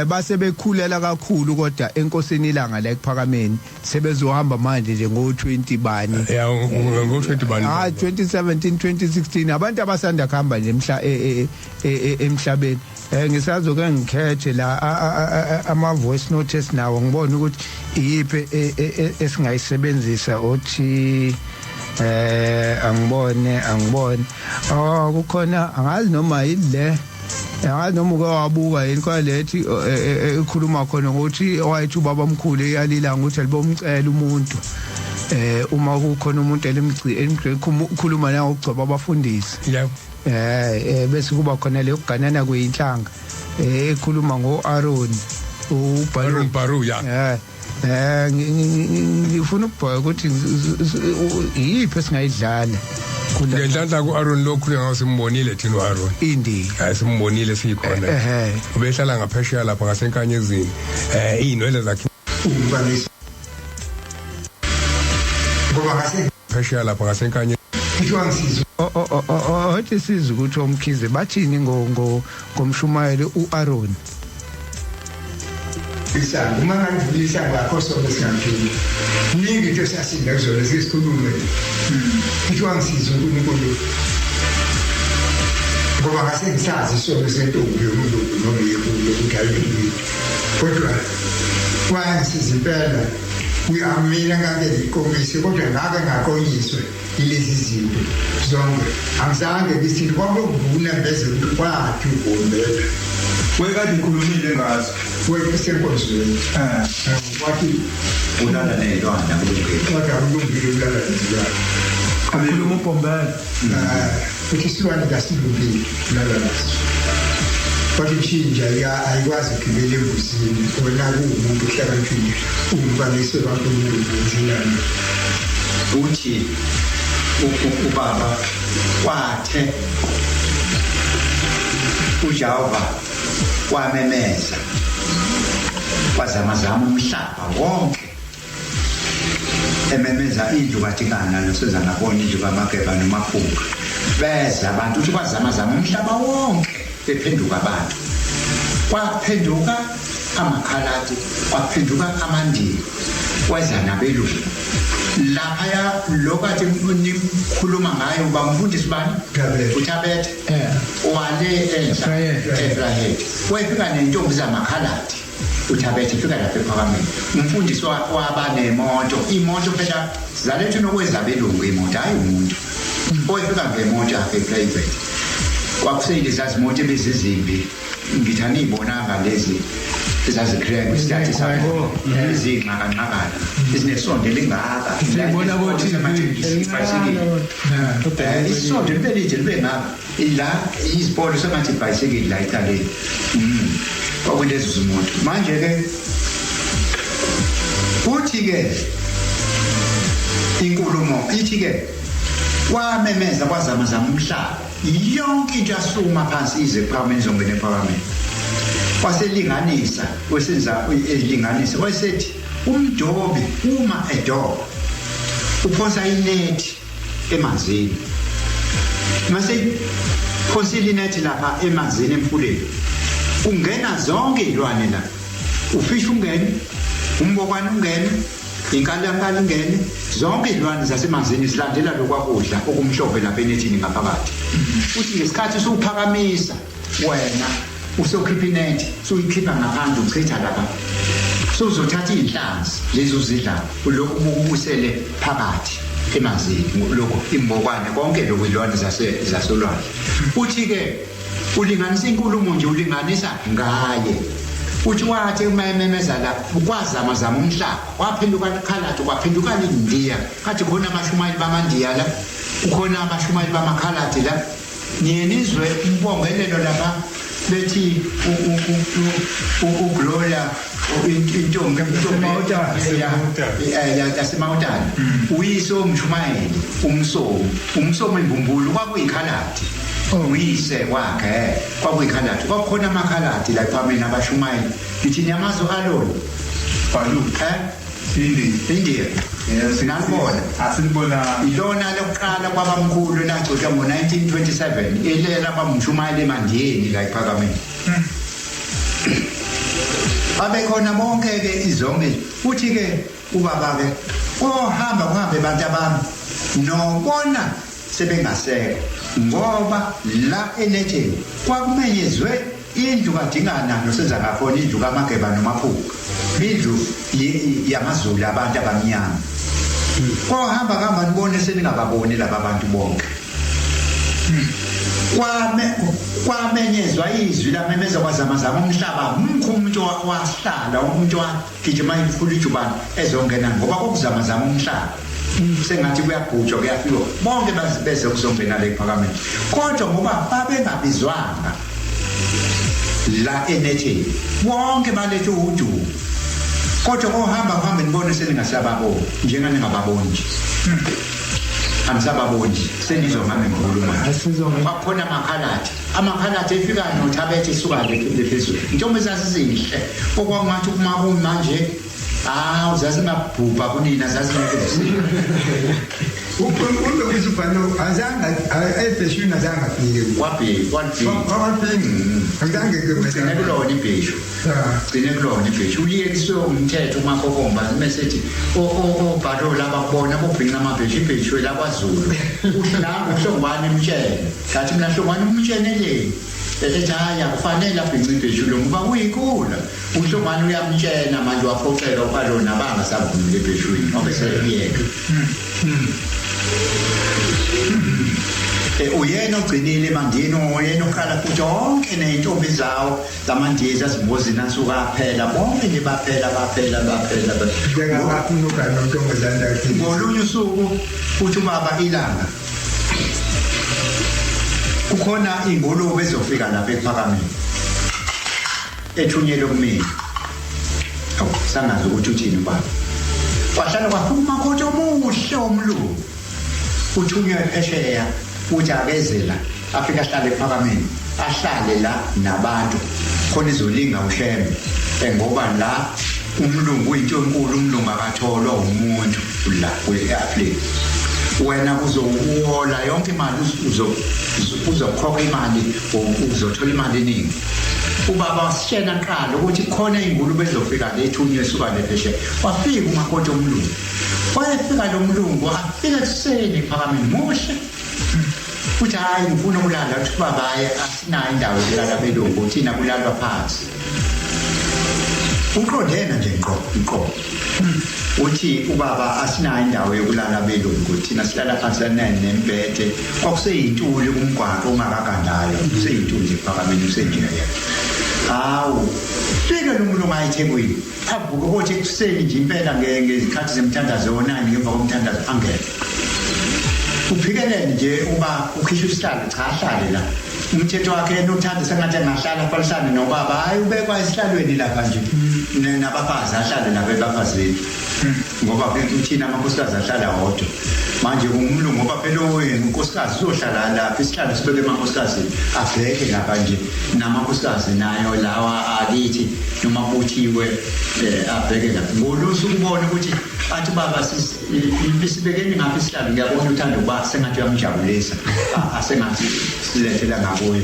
base bekhulela kakhulu kodwa enkosini ilanga la ekuphakameni sebezohamba manje nje ngo20 bani ngo20 bani 2017 2016 abantu abasanda khamba nje emhlabeni ngisazoke ngikhethe la ama voice notes nawo ngibona ukuthi iyiphi esingayisebenzisa othi angibone kukhona angazi noma yile angazi noma uke wabuka yini kwalethi ekhuluma khona ukuthi wayethi ubaba omkhulu eyalila ukuthi alibomcela umuntu uma kukhona umuntu elimkhuluma nawo ukugcoba abafundisi yebo bese kuba khona le kuganana kweinhlanga ekhuluma ngo-Aaron uBaru ya ngifuna ukubheka ukuthi yiphi esingayidlala ngendlela ku-Aaron lokhulu ngasimbonile thina u-Aaron indi simbonile sikhona ubehlala ngaphesheya lapha ngasenkanyezini iy'nwele zakhe umbalisi ngoba phesheya lapha ngasenkanyezini othi sizwe ukuthi omkhize bathini ngomshumayeli u-Aaron isanga uma ngandulisa ngakho sonke singaphili ningi into siyasinda kuzona sisikhulume kuthiwa ngisiza uNkulunkulu ngoba ngasengisazi sonke sentombi yomuntu noma yekulo ukuthi ayiphi kodwa kwangisiza impela uyamina ngake likomisi kodwa ngake ngakonyiswe ilezi zinto zonke angizange ngisithi kwakuvuna bese ukuthi kwathi ugombela wekade ngikhulumile ngazo wesenkonzweni kwathi ulala nezilwana kulungile kodwa kulungile ulala nezilwana akhuluma uBombela ukuthi isilwane kasilungile ulala naso kodwa ichinja ayikwazi ukugibela embusini wena kuwumuntu ohlakaniphile umbalisi kaNkulunkulu uthi ubaba kwathe uJehova wamemeza wazamazama umhlaba wonke ememeza indlu kaTikana noseza ngabona indlu kaMageba noMakhulu beza abantu uthi kwazamazama umhlaba wonke bephenduka abantu kwaphenduka amakhalati kwaphenduka amandiya kwaza nabelungu lapha lokati nikhuluma ngayo bamfundisi bani uThabethe wale Efrahed wayefika nentombi zamakhalati uThabethe fika lapha ephakameni umfundisi waba nemoto imoto phela zalethe nokweza belungu imoto hayi umuntu oyefika ngemoto yakhe private kwakuseyilezi imoto ebezizimbi ngithani ibonanga lezi ezazikhreya kwisikhathi sakho izinxakanxakana ezinesonto elingaka sibona ukuthi isonto libe lide libe ngaka ila izipolo sengathi ibhayisikili la ekaleni kwakulezo zimoto manje ke uthi-ke inkulumo ithi-ke wamemeza kwazamazama umhlaba yonke into yasukuma phansi ize ephakameni izongena ephakameni waselinganisa wesenza elinganisa wasethi umdobi uma edoba uphosa inethi emanzini mase phosa inethi lapha emanzini emfuleni ungena zonke izilwane la ufisha ungene umbokwane ungene inkalakala ungene zonke izilwane zasemanzini silandela lokwakudla okumhlophe lapha enethini ngaphakathi uthi ngesikhathi usuphakamisa wena usokhipha inethi soyikhipha ngaphandle uchitha lapha sozothatha inhlanzi lezo zidla lokhu ubusele phakathi emanzini lokho imbokwane konke lokwilwane zasolwandle uthi ke ulinganisa inkulumo nje ulinganisa ngaye uthi wathi umemeza la ukwazamazama umhlaba waphenduka ikhalati kwaphenduka indiya kathi khona amashumayeli bamandiya la ukhona amashumayeli bamakhalati la niyenizwe imbongelelo lapha bethi uGloria intombi yasemawutani uyise umshumayeli umsomo imbumbulu kwakuyikhaladi uyise kwakhe kwakuyikhaladi kwakukhona amakhaladi la phambili abashumayeli ngithi nyamazo alolo Balu. India. Singalibona. Asilibona. Ilona lokuqala kwabamkhulu lagcotshwa ngo-1927 ilela abamshumayeli emandiyeni la ePhakameni. Babekhona bonke-ke izonke futhi-ke ubaba-ke ohamba kuhambe bantu abami nobona sebengasekho ngoba la enetheni kwakumenyezwe indlu kadingana nosenza ngakhona indlu kaMageba noMaphuka indlu yamaZulu abantu abamnyama kohamba kuhamba nibone seningababoni laba bantu bonke kwamenyezwa izwi lamemeza kwazamazama umhlaba mkhulu umuntu wahlala umuntu wagijima ikhulu ijubane ezongena ngoba kokuzamazama umhlaba sengathi kuyagujwa kuyafika bonke beze kuzongena le Phakameni kodwa ngoba babengabizwanga la enetheni wonke balethe ujudu kodwa kohamba nibone seningasababoni njengani ngababoni nje anisababoni senizongame ngikhuluma bakhona amakhalati efika nothabethe isuka lephezulu intombi zasizinhle okwangathi kumakumi manje uzasingabhubha kunina zasingeke Umuntu kuzibhano azanga ebheshini azanga phike azange ngene kulona ibheshu uyekiswe umthetho umakokomba message bhalo laba kubona bobhinqa amabheshu ibheshu la kwaZulu uhlanga uhlongwane emtshene ngathi mina hlongwane umtshene le ethi haya kufanele abhinqa ibheshu lo ngoba uyikhula uhlongwane uyamtshena manje waphoxeka kwalona bangasavumile ebheshwini ngoba seliyeka uyena ogcinile emandini uyena oqala futhi onke ney'ntombi zawo zamandiyezi azimbozi nasuka aphela bonke nje baphela ngolunye usuku uthi ubaba ilanga kukhona ingulube ezofika lapha ePhakameni ethunyelwe kumina sangazi ukuthi uthini ubaba wahlala kwaphuma umakoti omuhle omlungu uthunywe phesheya uthi akezela afika ahlale ePhakameni ahlale la nabantu khona izolinga uShembe ngoba la umlungu uyinto enkulu umlungu akatholwa umuntu la kwe-Afrika wena uzowola yonke imali uzokhokha imali uzothola imali eningi ubaba wasishena qala ukuthi khona ingulube ezofika le ethunywe suka le phesheya wafika umakoti omlungu wayefika lo mlungu afika kuseni ePhakameni muhle uthi hayi ngifuna ukulala uthi baba asinayo indawo yokulala belungu thina kulalwa phansi uqondena nje ngqo uthi ubaba asinayo indawo yokulala belungu thina silala phansi nembhede kwakuseyintuli kumgwaqo ongakagandayo kuseyintuli nje ePhakameni usenjeya hawu fika lo muntu mayithekwini avuka ukuthi ekuseni nje impela ngezikhathi zemthandazo yonani ngemva komthandazo angeke uphikelele nje uba ukhishwa isihlalo cha ahlale la umthetho wakhe enothanda sengathi angahlala phalisane nobaba hayi ubekwa esihlalweni lapha nje nabafazi ahlale nabebafazini ngoba uthina amakhosikazi ahlala hodwa manje umlungu ngoba phela unkosikazi uzohlala lapha isihlalo sibeke emakhosikazi abheke lapha nje namakhosikazi nayo lawa akithi noma kuthiwe abheke lapha ngolusu ukubona ukuthi athi baba sibekeni ngapha isihlalo ngiyabona uthanda uba sengathi uyamjabulisa asengathi silethela ngakuye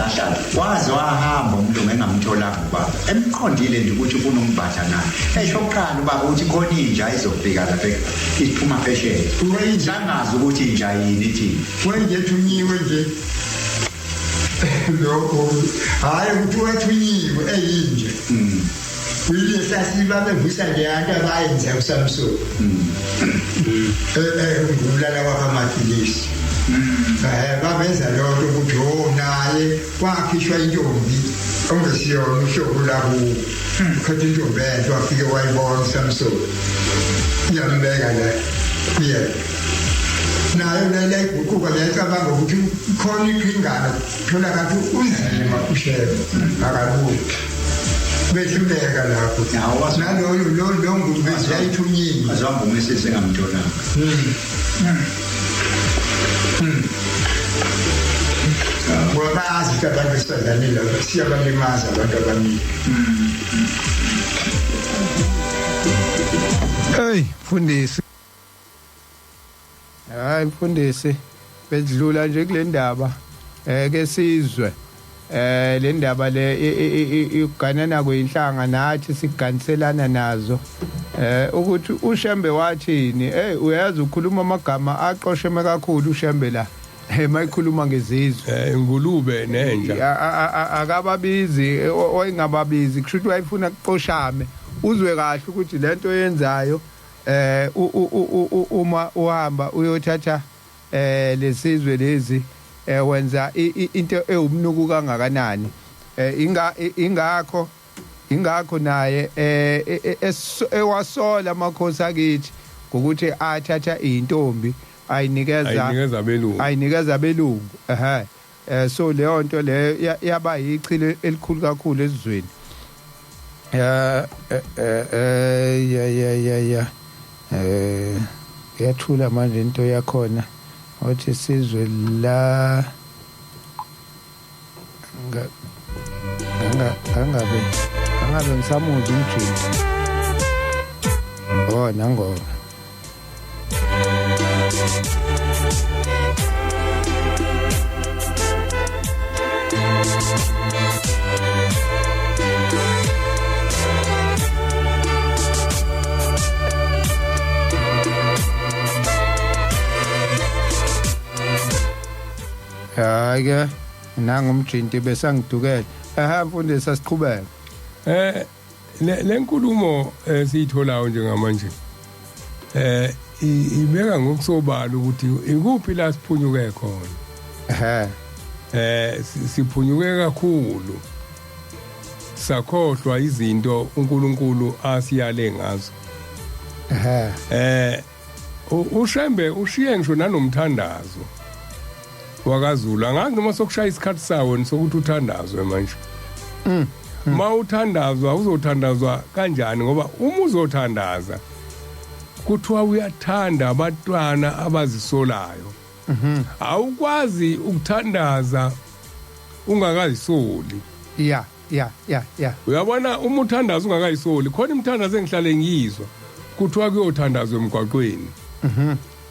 ahlala waze wahamba umlungu engamtholanga ubaba emqondile nje ukuthi ufuna umbatha naye esho kuqala ubaba ukuthi khona inja izofika lapha iphuma phesheya sangazi ukuthi inja yini ithini wenje thunyiwe nje lokho hayi ukuthi wathunyiwe eyinje uyile sasiba bevusa leyanto abayenza uSamson ngulala kwaMathilisi babenza lokho ukuthi naye wakhishwa intombi ongesiyona uhlobo labo khathi intombi enhle wafike wayibona uSamson iyambeka la nayo lele iguquka leyicabanga ukuthi khona iphingana thola kanti unzima ushebe akabuyi behluleka lapho naloyo lo ngubezi yayithunyini azange umesise ngamtholanga wabazi abantu besifazane lapho siyabalimaza abantu abaningi. Hey mfundisi. Hayi mfundisi bedlula nje kule ndaba ke sizwe le ndaba le uganana kweinhlanga nathi siganiselana nazo ukuthi uShembe wathini uyazi ukhuluma amagama aqosheme kakhulu uShembe la mayikhuluma ngezizwe ingulube nenja akababizi oyingababizi kusho ukuthi wayifuna kuqoshame uzwe kahle ukuthi lento yenzayo uma uhamba uyothatha lesizwe lezi wenza into ewumnuku kangakanani ingakho naye ewasola amakhosi akithi ngokuthi athatha intombi ayinikeza abelungu so leyo nto le yaba yichile elikhulu kakhulu esizweni yathula manje into yakhona othi sizwe la angabe ngisamuza umjini nangona hayi nangumjinti besangidukela mfundisi asiqhubeke lenkulumo siyitholayo njengamanje ibeka ngokusobala ukuthi ikuphi la siphunyuke khona siphunyuke kakhulu sakhohlwa izinto uNkulunkulu asiyale ngazo uShembe ushiye ngisho nanomthandazo wakaZulu angazi noma sokushaya isikhathi sawo sokuthi uthandazwe manje uthandazwa uzothandazwa kanjani ngoba uma uzothandaza kuthiwa uyathanda abantwana abazisolayo awukwazi ukuthandaza ungakazisoli ya uyabona uma uthandaza ungakayisoli khona imthandazo engihlale ngiyizwa kuthiwa kuyothandazwa emgwaqweni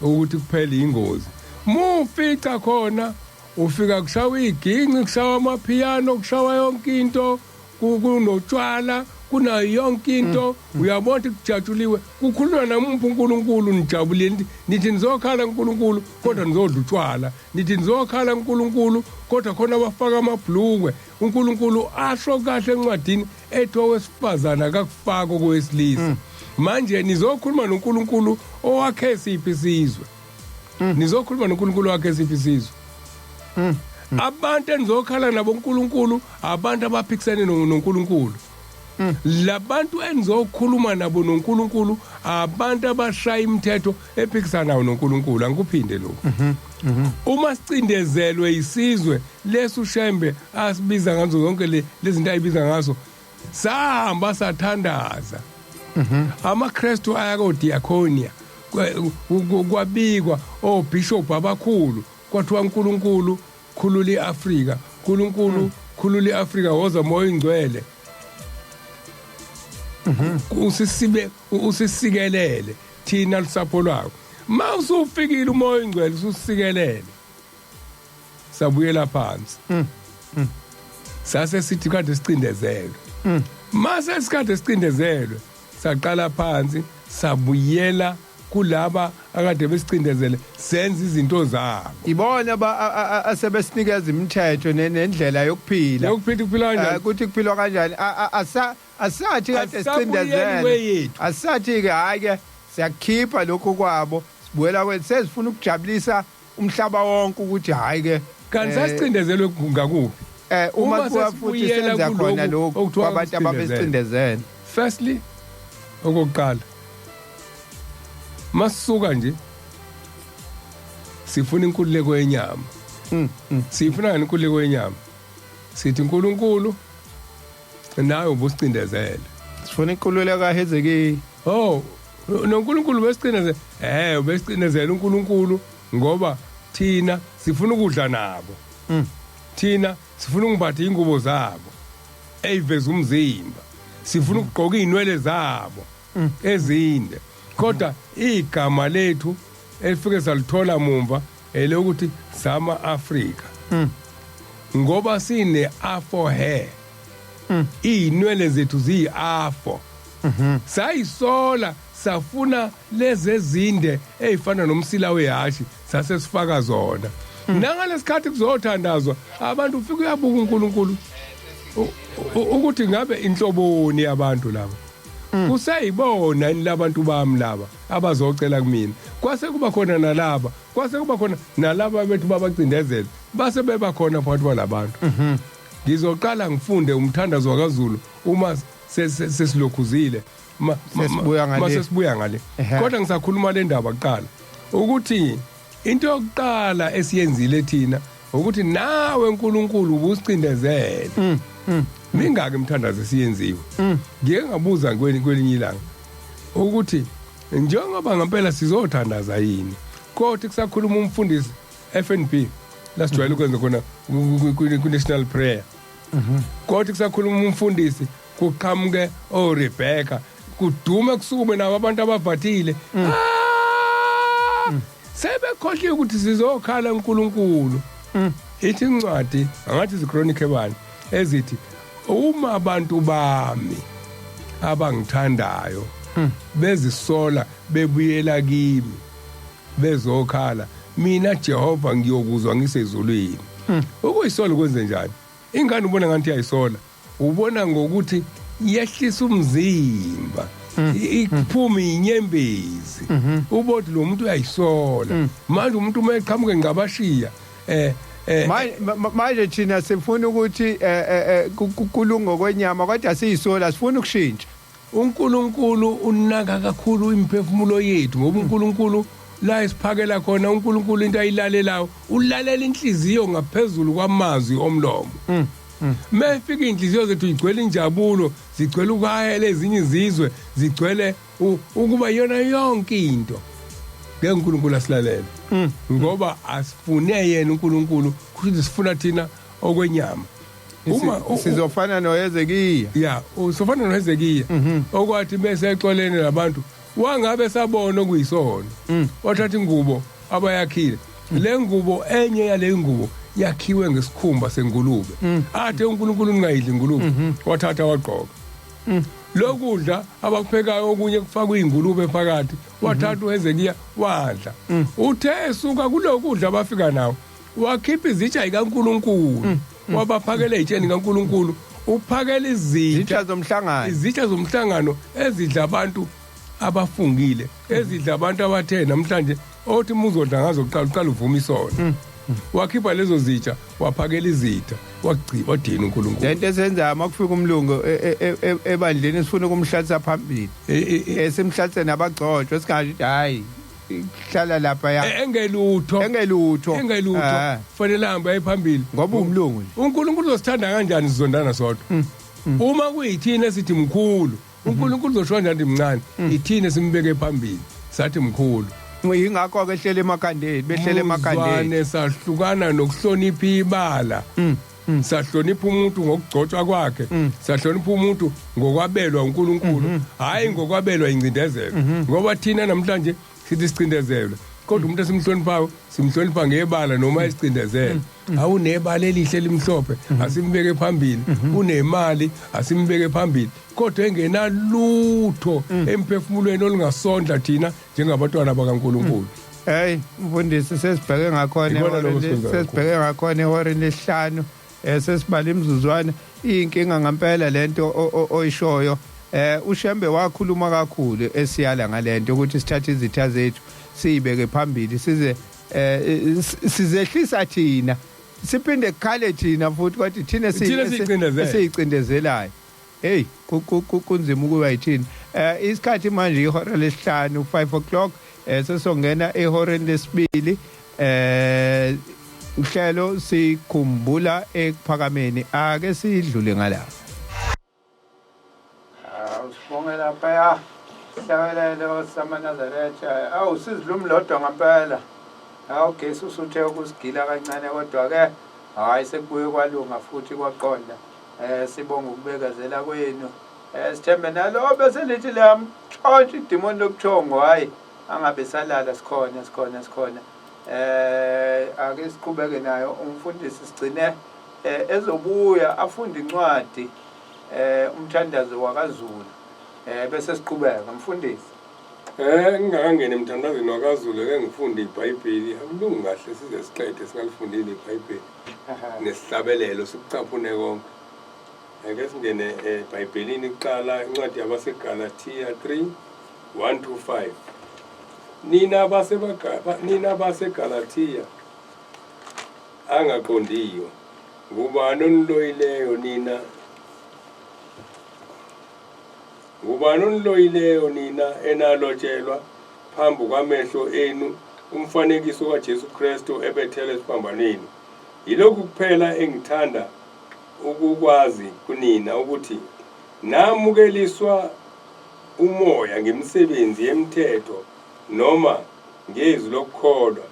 ukuthi kuphele ingozi mufica khona ufika kushawa iginci kushawa amapiano kushawa yonke into kunotshwala kunayo yonke into uyabona kujatshuliwe kukhulunywa namumphi uNkulunkulu nijabulile nithi nizokhala uNkulunkulu kodwa nizodla utshwala nithi nizokhala uNkulunkulu kodwa khona abafaka amabhlukwe uNkulunkulu asho kahle encwadini ethi owesifazana akakufaka kowesilisa manje nizokhuluma noNkulunkulu owakhe siphi isizwe nizokhuluma noNkulunkulu wakhe siphi isizwe abantu enizokhala nabo uNkulunkulu abantu abaphikisene noNkulunkulu labantu enizokhuluma nabo noNkulunkulu abantu abashaya imithetho ephikisana nawo noNkulunkulu angikuphinde lokho uma sicindezelwe isizwe lesu uShembe asibiza ngazo zonke lezinto ayibiza ngazo sahamba sathandaza amaKristu ayakodiakonia kwabikwa obishop abakhulu kwathiwa uNkulunkulu khulula iAfrika uNkulunkulu khulula iAfrika woza moya ingcwele usisikelele thina lusapho lwakho mawusufikile umoya ingcwele usisikelele sabuyela phansi sase sithi kade sicindezelwe mase sikade sicindezelwe saqala phansi sabuyela kulaba akade besicindezele senze izinto zabo ibona asebesinikeza imithetho nendlela yokuphila ukuphila kanjani ukuthi kuphilwa kanjani asathi kade sicindezele asathi ke hayi ke siyakhipha lokho kwabo sibuyela kwethu sesifuna ukujabulisa umhlaba wonke ukuthi hayi ke kanti sasicindezelwe ngakuphi uma kuwa futhi senza khona lokho kwabantu ababesicindezele firstly okokuqala masuka nje sifuna inkululeko yenyama. Sifuna ngani inkululeko yenyama? Sithi uNkulunkulu nawe ubusicindezele. Sifuna inkululeko kaHezeki. Oh, noNkulunkulu besicindezele. Ubesicindezele uNkulunkulu ngoba thina sifuna ukudla nabo. Thina sifuna ukuphatha ingubo zabo eyiveza umzimba. Sifuna ukugqoka inwele zabo ezinde. Kodwa igama lethu elifike salithola mumva elokuthi sama Africa. Ngoba sine afro hair. Inwele zethu ziyi-afro. Sayisola safuna lezi ezinde ezifana nomsila wehashi sasesifaka zona. Nangalesikhathi kuzothandazwa abantu ufika uyabuka uNkulunkulu ukuthi ngabe inhloboni yabantu laba. Kusayibona labantu bami laba abazocela kumina. Kwase kuba khona nalaba, kwase kuba khona nalaba bethu babacindezela. Base beba khona phakathi kwalabantu. Ngizoqala ngifunde umthandazo kaZulu uma sesilokhuzile. Sesibuya ngale. Kodwa ngisakhuluma le ndaba kuqala ukuthi into yokuqala esiyenzile thina ukuthi nawe uNkulunkulu ubusicindezele. Mingaki imthandazo esiyenziwe. Ngike ngabuza kwelinye ilanga ukuthi njengoba ngempela sizothandaza yini. Kodwa kusakhuluma umfundisi FNB lasijwayele ukwenza khona ku national prayer. Kodwa kusakhuluma umfundisi kuqhamuke Rebecca kudume kusukume nabo abantu abavatile. Sebekhohle ukuthi sizokhala uNkulunkulu. Ithi incwadi angathi izikronike bani ezithi uma abantu bami abangithandayo bezisola bebuyela kimi bezokhala mina Jehova ngiyokuzwa ngisezulwini. Ukuyisola kwenze njani? Ingane ubona ngathi yayisola ubona ngokuthi yehlisa umzimba iphume inyembezi ubothi lo muntu uyayisola manje umuntu uma eqhamuke ngabashiya manje thina sifuna ukuthi kulunga kwenyama kodwa siyisola sifuna ukushintsha. uNkulunkulu unaka kakhulu imphefumulo yethu ngoba uNkulunkulu la isiphakela khona uNkulunkulu into ayilalelayo ulalela inhliziyo ngaphezulu kwamazwi omlomo. Mefika inhliziyo zethu igcwele injabulo zigcwele ukwahela ezinye izizwe zigcwele ukuba yona yonke into uNkulunkulu asilalele ngoba asifune yena uNkulunkulu kuthi sifuna thina okwenyama. Uma sizofana noHezekiya usofana noHezekiya okwathi bese exolene labantu wangabe sabona okuyisono wathatha ingubo abayakhile le ngubo enye yale ngubo yakhiwe ngesikhumba sengulube athe uNkulunkulu ungayidli ingulube wathatha wagqoka lokudla abakuphekayo okunye kufakwa ingulube phakathi wathatha uHezekiya wadla uthe esuka kulokudla abafika nawo wakhipha izitsha zikaNkulunkulu wabaphakela izitsheni kaNkulunkulu uphakela izitsha zomhlangano ezidla abantu abafungile ezidla abantu abathe namhlanje othi muzodla ngazo uqala uvuma isono wakhipha lezo zitsha waphakela izitha wagciba wadina uNkulunkulu. Lento esenza uma kufika umlungu ebandleni sifuna ukumhlatsa phambili esimhlatse nabagcotshwa singathi hayi hlala lapha ya engelutho fanele hamba ephambili ngoba umlungu uNkulunkulu uzosithanda kanjani sizondana sodwa uma kuyithina sithi mkhulu uNkulunkulu uzoshona njani mncane ithina simbeke phambili sathi mkhulu. Ingakho ke hlele emakhandeni behlele emakhandeni sahlukana nokuhlonipha ibala sahlonipha umuntu ngokugcotshwa kwakhe sahlonipha umuntu ngokwabelwa uNkulunkulu hayi ngokwabelwa incindezelo ngoba thina namhlanje sithi sicindezelwe kodwa umuntu esimhloniphayo simhlonipha ngebala noma isicindezelo awunebala elihle elimhlophe asimbeke phambili unemali asimbeke phambili kodwa engenalutho emphefumulweni olungasondla thina njengabantwana bakaNkulunkulu. Hey mfundisi sesibheke ngakhona ehoreni lesihlanu sesibala imizuzwana inkinga ngempela lento oyishoyo. UShembe wakhuluma kakhulu esiyala ngalento ukuthi sithathe izitha zethu siyibeke phambili sizehlisa thina siphinde kukhale thina futhi kwathi thina siyicindezelayo. Hey kunzima ukuba yithini. Isikhathi manje ihora lesihlanu 5 o'clock sesongena ehoreni lesibili uhlelo sikhumbula ekuphakameni ake sidlule ngala usibongela phaya hlakelelo samanazaretha sizilumlodwa ngempela gesi usuthe ukusigila kancane kodwa ke hayi sekubuye kwalunga futhi kwaqonda sibonga ukubekezela kwenu sithembe nalo bese lithi lamtshontsha idemoni lokuthongo hayi angabe salala sikhona ake siqhubeke nayo umfundisi sigcine ezobuya afunda incwadi umthandazo wakaZulu bese siqhubeka mfundisi ngingakangena emthandazweni wakaZulu ke ngifunde iBhayibheli akulungi kahle size siqede singalifundile iBhayibheli nesihlabelelo sikucaphune konke ake singene eBhayibhelini kuqala incwadi yabaseGalatia 3:1-5 nina baseGalatia angaqondiyo ngubani oniloyileyo nina enalotshelwa phambi kwamehlo enu umfanekiso kaJesu Kristu ebethele esiphambanweni yilokhu kuphela engithanda ukukwazi kunina ukuthi namukeliswa umoya ngemisebenzi yemithetho noma ngezwi lokukholwa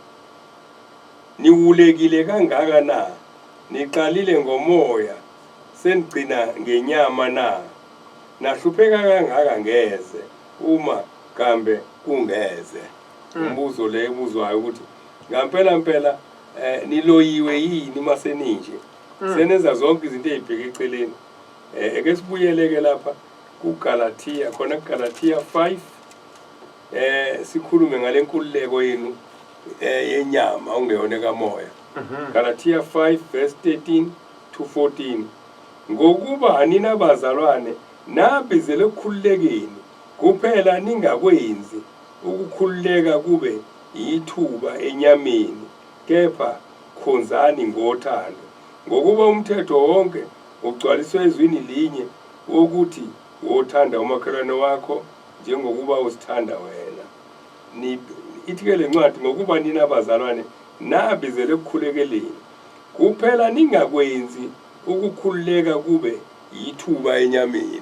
niwulekile kangaka na niqalile ngomoya senigcina ngenyama na nahlupheka kangaka ngeze uma kambe kungeze umbuzo le ubuzwayo ukuthi ngempela niloyiwe yini maseninje seneza zonke izinto ezibheke eceleni eke sibuyeleke lapha kuGalatia khona kuGalatia 5 sikhulume ngalenkululeko yenu yenyama ungeyona kamoya Galatia 5:13-14 ngokuba nina bazalwane nabizele ukukhululekeni kuphela ningakwenzi ukukhululeka kube yithuba enyameni kepha khonzani ngothando ngokuba umthetho wonke ugcwaliswe ezwini linye wokuthi wothanda umakhelwane wakho njengokuba usithanda wena ithi ke le ncwadi ngokuba nina bazalwane nabizele ukukhulekeleni kuphela ningakwenzi ukukhululeka kube yithuba enyameni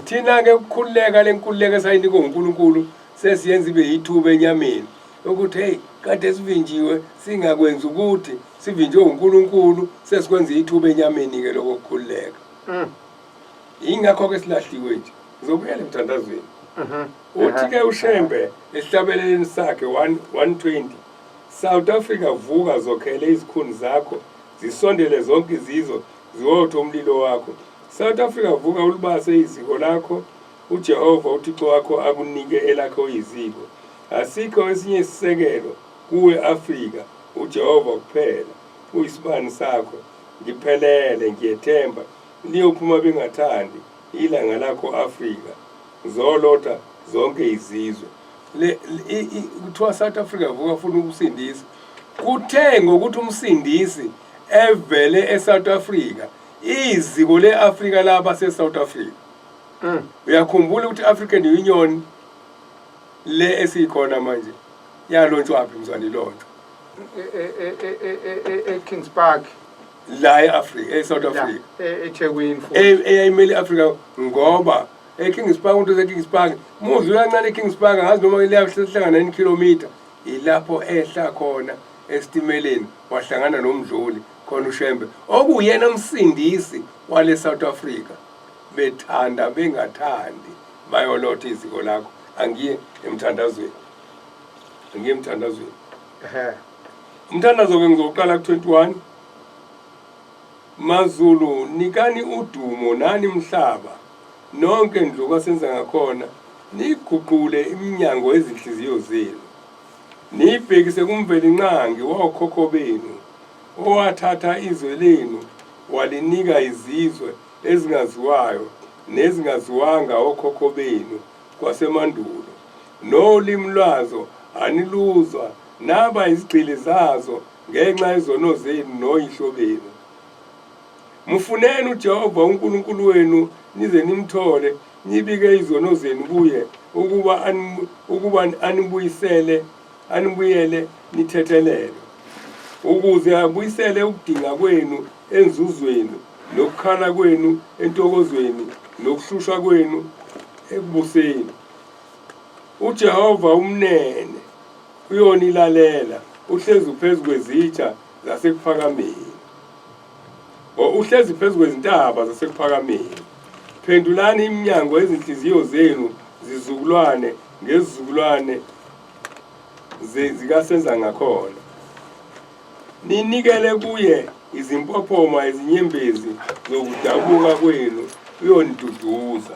thina ke ukukhululeka lenkululeko esayinikwe uNkulunkulu sesiyenza ibe yithuba enyameni ukuthi hey kade sivinjiwe singakwenza ukuthi sivinjwe uNkulunkulu sesikwenza ithuba enyameni ke lokukhululeka ingakho ke silahliwe nje ngizobuyela emthandazweni uthi ke uShembe esihlabeleleni sakhe 120 South Africa vuka zokhele izikhuni zakho zisondele zonke izizwe ziwothe umlilo wakho South Africa vuka ulibase iziko lakho uJehova uThixo wakho akunike elakho iziko asikho esinye isisekelo kuwe Afrika uJehova kuphela uyisibani sakho ngiphelele ngiyethemba liyophuma bengathandi ilanga lakho Afrika zolotha zonke izizwe kuthiwa South Africa vuka ufuna ukusindisa kuthe ngokuthi umsindisi evele eSouth Africa iziko leAfrika laba seSouth Africa uyakhumbula ukuthi African Union le esikhona manje yalontshwa phi mzali lonto Kings Park la eAfrika eSouth Africa eThekwini eyayimele Africa ngoba eKings Park umuntu eKings Park muzwe kancane eKings Park ngazi noma liyahlangana 9 km ilapho ehla khona esitimeleni wahlangana nomdluli khona uShembe okuyena umsindisi wale South Africa bethanda bengathandi bayolotha iziko lakho angiye emthandazweni umthandazo ke ngizoqala ku21 Mazulu nikani udumo nani mhlaba nonke ndluka senza ngakhona niguqule iminyango ezinhliziyo zenu nibhekise kumveli nqangi wokhokho benu owathatha izwe lenu walinika izizwe ezingaziwayo nezingaziwanga okhokho benu kwasemandulo nolimi lwazo aniluzwa naba izigcili zazo ngenxa yezono zenu noyihlo benu mfuneni uJehova uNkulunkulu wenu nize nimthole nibike izono zenu kuye ukuba anibuyele nithethelele ukuze abuyisele ukudinga kwenu enzuzweni nokukhala kwenu entokozweni nokuhlushwa kwenu ekubuseni. uJehova umnene uyonilalela, uhlezi phezu kwezitsha zasekuphakameni. Uhlezi phezu kwezintaba zasekuphakameni. Phendulani iminyango ezinhliziyo zenu, zizukulwane ngezizukulwane zikasenza ngakhona. Ninikele kuye izimpophoma ezinyembezi zokudabuka kwenu, uyoniduduza.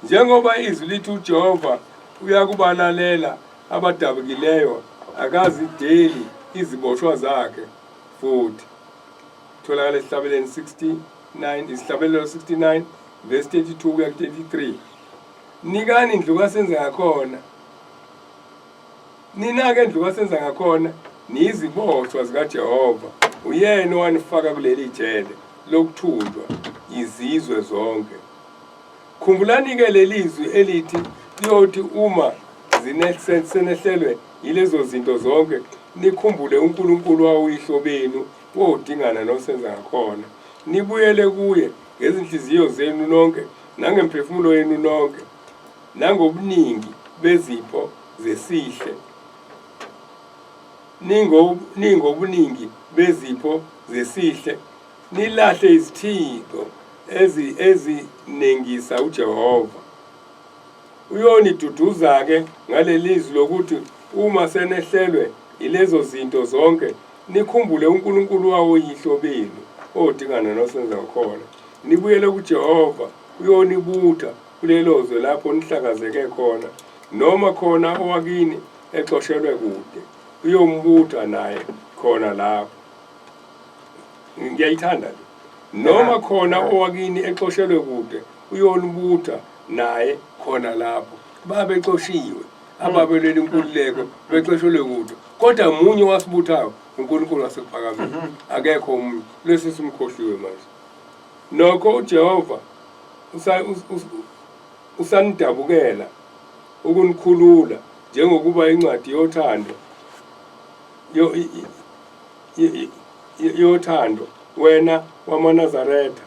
Njengoba izwi lithi uJehova uyakubalalela abadabukileyo, akazideli iziboshwa zakhe futhi. Tholakala esihlabeleni 69, isihlabelelo 69 verse 32 kuya 33. Nikani indlu kasenza ngakhona, ninake indlu kasenza ngakhona niyiziboshwa zikaJehova, uyena owanifaka kuleli jele lokuthunjwa izizwe zonke. Khumbulani-ke lelizwi elithi liyothi uma senehlelwe yilezo zinto zonke, nikhumbule uNkulunkulu wawuyihlo benu wodingana nosenza ngakhona. Nibuyele kuye ngezinhliziyo zenu nonke nangemphefumulo yenu nonke nangobuningi bezipho zesihle. Ningobuningi bezipho zesihle nilahle izithixo ezinengisa uJehova. Uyoniduduza-ke ngalelizwi lokuthi uma senehlelwe yilezo zinto zonke, nikhumbule uNkulunkulu wawoyihlo benu odingana nosenza ngakhona. Nibuyele kuJehova uyonibutha kulelozwe lapho nihlakazeke khona, noma khona owakini exoshelwe kude, uyombutha naye khona lapho. Ngiyayithanda le. Noma khona owakini exoshelwe kude, uyonibutha naye khona lapho. Babexoshiwe ababeleli inkululeko bexoshelwe kude, kodwa munye wasibuthayo uNkulunkulu wasephakameni. Akekho umuntu, lesi simkhohliwe manje. Nokho uJehova usanidabukela ukunikhulula, njengokuba incwadi yothando wena wamaNazaretha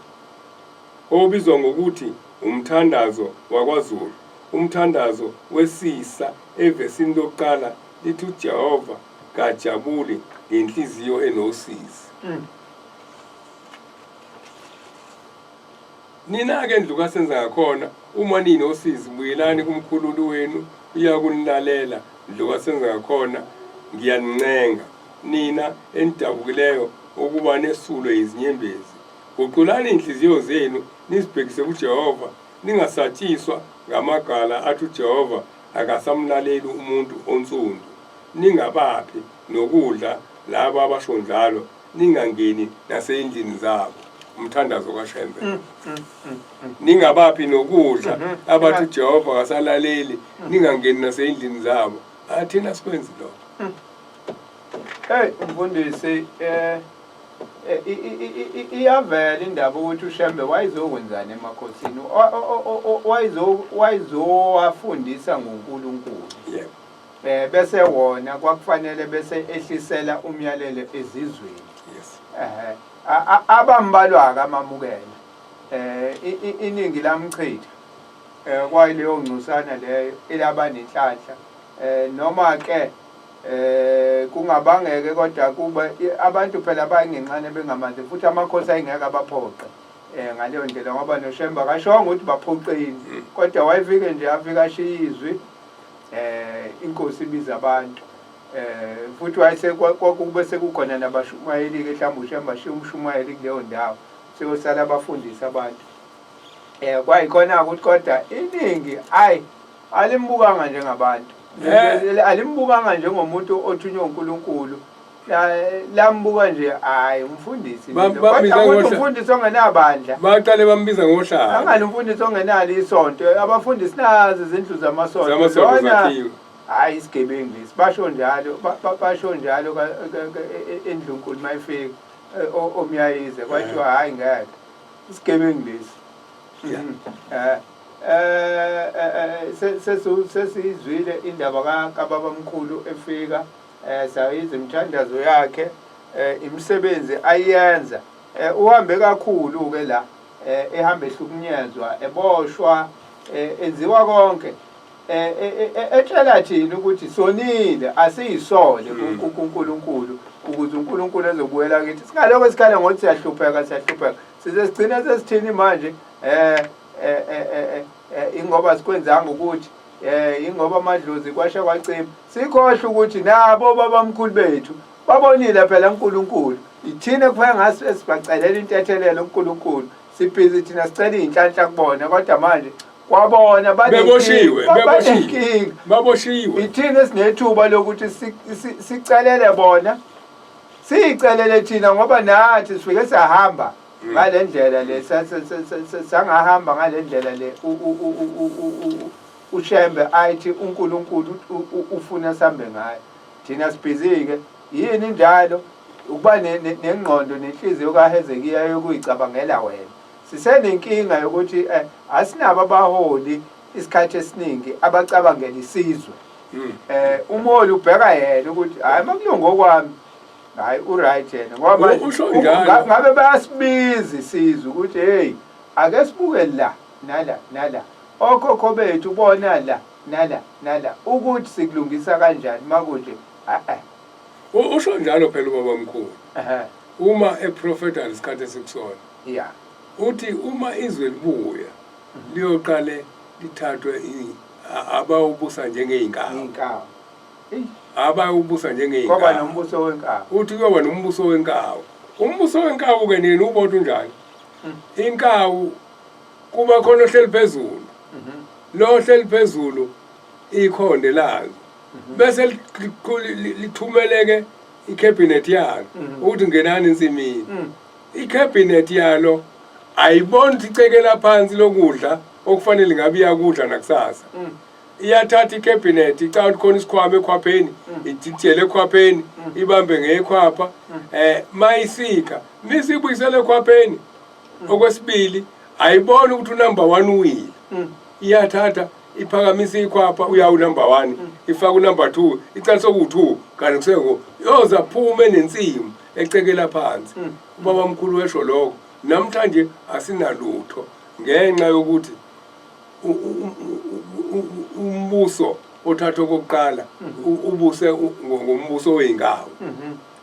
obizwa ngokuthi umthandazo wakwaZulu, umthandazo wesisa. Evesini lokuqala lithi uJehova kajabuli ngenhliziyo enosizi. Nina-ke ndlu kasenza ngakhona, uma ninosizi buyelani kumkhululi wenu, uyakunilalela. Ndlu kasenza ngakhona, ngiyanincenga nina enidabukileyo ukuba nesulwe izinyembezi. Guqulani inhliziyo zenu nizibhekise kuJehova, ningasatshiswa ngamagala athi uJehova akasamlaleli umuntu onsundu. Ningabaphi nokudla laba abasho njalo, ningangeni nasendlini zabo. Umthandazo kaShembe. Ningabaphi nokudla abathi uJehova akasalaleli, ningangeni nasendlini zabo. Athina sikwenzi lokho. Hey mfundisi, iyavela indaba ukuthi uShembe wayezokwenzani emakhosini, wayezowafundisa ngoNkulunkulu. Yebo. Bese wona kwakufanele bese ehlisela umyalelo ezizweni. Yes. Abambalwa kamamukela iningi lamchitha kwayileyo ngcusana leyo elabanenhlanhla, noma ke kungabangeke kodwa kuba abantu phela bayingencane bengamanzi, futhi amakhosi ayingeke abaphoqe ngaleyo ndlela, ngoba noShembe akashonga ukuthi baphoqeni, kodwa wayefike nje afika ashiya izwi, inkosi ibiza abantu. Futhi kube sekukhona nabashumayeli-ke, mhlawumbe uShembe ashiya umshumayeli kuleyo ndawo, seyosala abafundisa abantu. Kwayikhona ukuthi kodwa iningi alimbukanga njengabantu, alimbukanga njengomuntu othunywe uNkulunkulu, lambuka nje umfundisi, umfundisi ongenabandla. Baqale bambiza ngohlanga. Angani umfundisi ongenalo isonto, abafundisi nazi izindlu zamasonto zakhiwe. Isigebengu lesi, basho njalo eNdlunkulu mayifika omyayize kwathiwa hayi ngeke isigebengu lesi. Sesizwile indaba kaBabamkhulu efika sayiza imithandazo yakhe imisebenzi ayenza uhambe kakhulu ke la ehamba ehlukunyezwa eboshwa enziwa konke etshela thina ukuthi sonile asiyisole kuNkulunkulu ukuze uNkulunkulu ezobuyela kithi singaloko esikhala ngokuthi siyahlupheka size sigcina sesithini manje ingoba sikwenzanga ukuthi ingoba amadlozi kwasha kwacima sikhohle ukuthi nabo babamkhulu bethu babonile phela uNkulunkulu ithina kuphela ngaso esibacelela intethelelo uNkulunkulu sibhizi thina sicela inhlanhla kubona kodwa manje kwabona baboshiwe ithina sinethuba lokuthi sicelele bona sicelele thina ngoba nathi sifike sahamba ngale ndlela le sangahamba ngale ndlela le UShembe ayithi uNkulunkulu ufuna sambe ngayo thina sibhizike yini njalo ukuba nengqondo nenhliziyo kaHezekiya yokuyicabangela wena sisenenkinga yokuthi asinabo abaholi isikhathi esiningi abacabangela isizwe umholi ubheka yena ukuthi hayi makulunga okwami hayi uright yena ngoba ngabe bayasibiza isizwe ukuthi hey ake sibuke la nala okhokho bethu bona la nala ukuthi sikulungisa kanjani makunje usho njalo phela ubaba mkhulu uma eprofeta isikhathi esikusona uthi uma izwe libuya liyoqale lithathwe abawubusa njengeyinkawu abayubusa njengeyinkawu ngoba nombuso wenkawu uthi kuyoba nombuso wenkawu umbuso wenkawu ke nini ubona unjani inkawu kuba khona ohleli phezulu lo ohleli phezulu ikhonde lazo bese lithumeleke icabinet yalo ukuthi ngenani insimini icabinet yalo ayiboni icekela phansi lokudla okufanele ngabe iyakudla nakusasa iyathatha icabinet icala khona isikhwama ekhwapheni ididiyele ekhwapheni ibambe ngekhwapha mayisika misibuyisele ekhwapheni okwesibili ayiboni ukuthi unumber 1 uwile iyathatha iphakamisa ikhwapha uyawu number 1 ifaka unumber 2 icala soku2 kanti kuseko yoza phuma enensimu ecekela phansi ubaba mkhulu wesho lokho namhlanje asinalutho ngenxa yokuthi umbuso othatha kokuqala ubuse ngombuso weingawo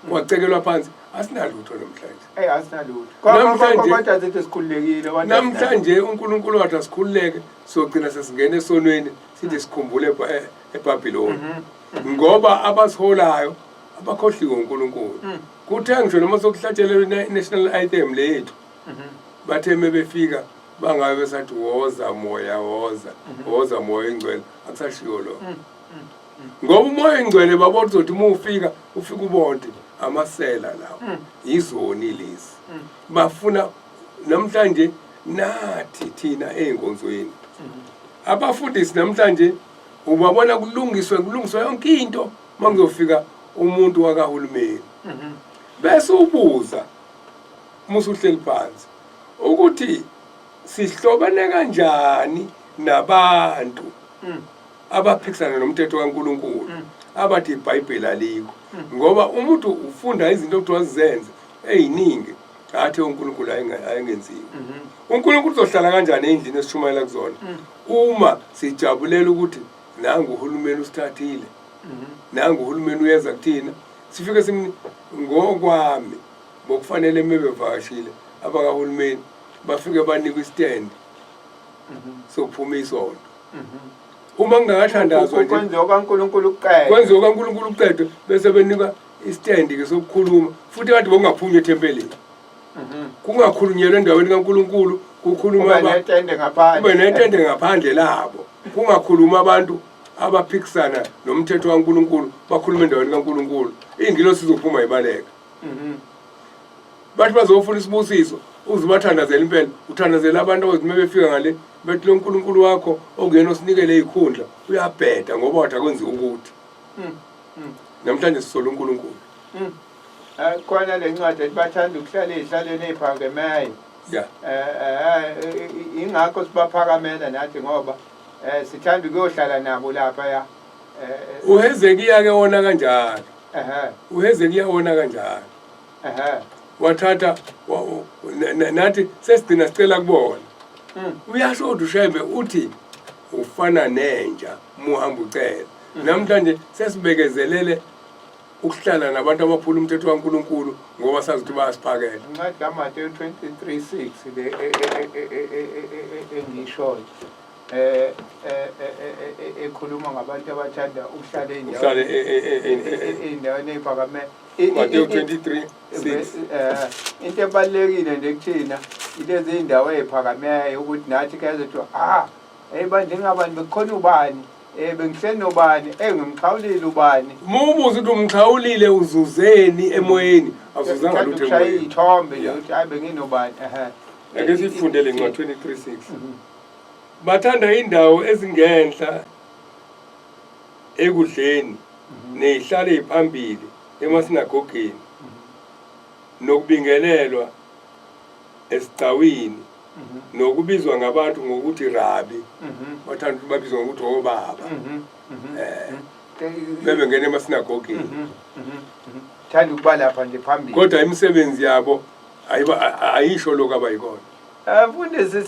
kwacekelwa phansi asinalutho namhlanje asinalutho kodwa zethu sikhululekile namhlanje uNkulunkulu wathi asikhululeke sogcina sesingena esonweni sithi sikhumbule eBhabhiloni ngoba abasiholayo abakhohliwe uNkulunkulu kuthe ngisho noma sokuhlatshelelwa national anthem lethu bathe mebefika bangabe besathi woza moya woza moya ingcwele akusashiyo lo ngoba umoya ingcwele babona ukuthi uma ufika ubonke amasela lawo izoni lezi bafuna namhlanje nathi thina einkonzweni abafundisi namhlanje ubabona kulungiswe yonke into mangizofika umuntu wakahulumeni bese ubuza musuhleli phansi ukuthi sihlobane kanjani nabantu abaphikisana nomthetho kaNkulunkulu abathi iBhayibheli alikho ngoba umuntu ufunda izinto ukuthi wazizenze eziningi athi uNkulunkulu ayengenziwe uNkulunkulu uzohlala kanjani endlini esishumayela kuzona uma sijabulela ukuthi nangu uhulumeni usithathile nangu uhulumeni uyeza kuthina sifike simni ngokwami bokufanele mebevakashile abakahulumeni bafike banikwa istand sokuphuma isonto uma ngingakathandazwa nje kwenziwa kaNkulunkulu kuqedwe bese benika istand ke sokukhuluma futhi bathi bongaphunywa ethempelini kungakhulunyelwa endaweni kaNkulunkulu kukhuluma netende ngaphandle labo kungakhuluma abantu abaphikisana nomthetho kaNkulunkulu bakhuluma endaweni kaNkulunkulu ingilosi sizophuma ibaleka bathi bazofuna isibusiso uzibathandazela impela uthandazela abantu ozimme befika ngale bethi lo uNkulunkulu wakho ongena osinikele izikhundla uyabheda ngoba wathi akwenziwa ukuthi namhlanje sisola uNkulunkulu khona lencwadi ethi bathanda ukuhlala ezihlalweni eziphakemeyo ingakho sibaphakamela nathi ngoba sithanda ukuyohlala nabo lapha uHezekiya ke wona kanjalo uheze kuyawona kanjani ehe wathatha nathi sesigcina sicela kubona uyasho uShembe uthi ufana nenja muhamba ucela namhlanje sesibekezelele ukuhlala nabantu abaphula umthetho kaNkuluNkulu ngoba sazi ukuthi bayasiphakela ngathi kaMateyu 23:6 le engishoyo ekhuluma ngabantu abathanda ukuhlala endaweni ephakame Mateyu 23:6 into ebalekile nje kuthina ilezi indawo eziphakameyo ukuthi nathi kezethu bandle ngabantu bekhona ubani bengihleli nobani ngimxhawulile ubani mubuza ukuthi umxhawulile uzuzeni emoyeni azuzanga lutho emoyeni ithombe nje ukuthi benginobani ake sifundele incwadi 23:6 bathanda indawo ezingenhla ekudleni nezihlale eziphambili emasinagogeni nokubingelelwa esicawini nokubizwa ngabantu ngokuthi rabi bathanda ukuthi babizwe ngokuthi obaba bebe ngene emasinagogeni thanda ukuba lapha nje phambili kodwa imisebenzi yabo ayisho lokho abayikona mfundisi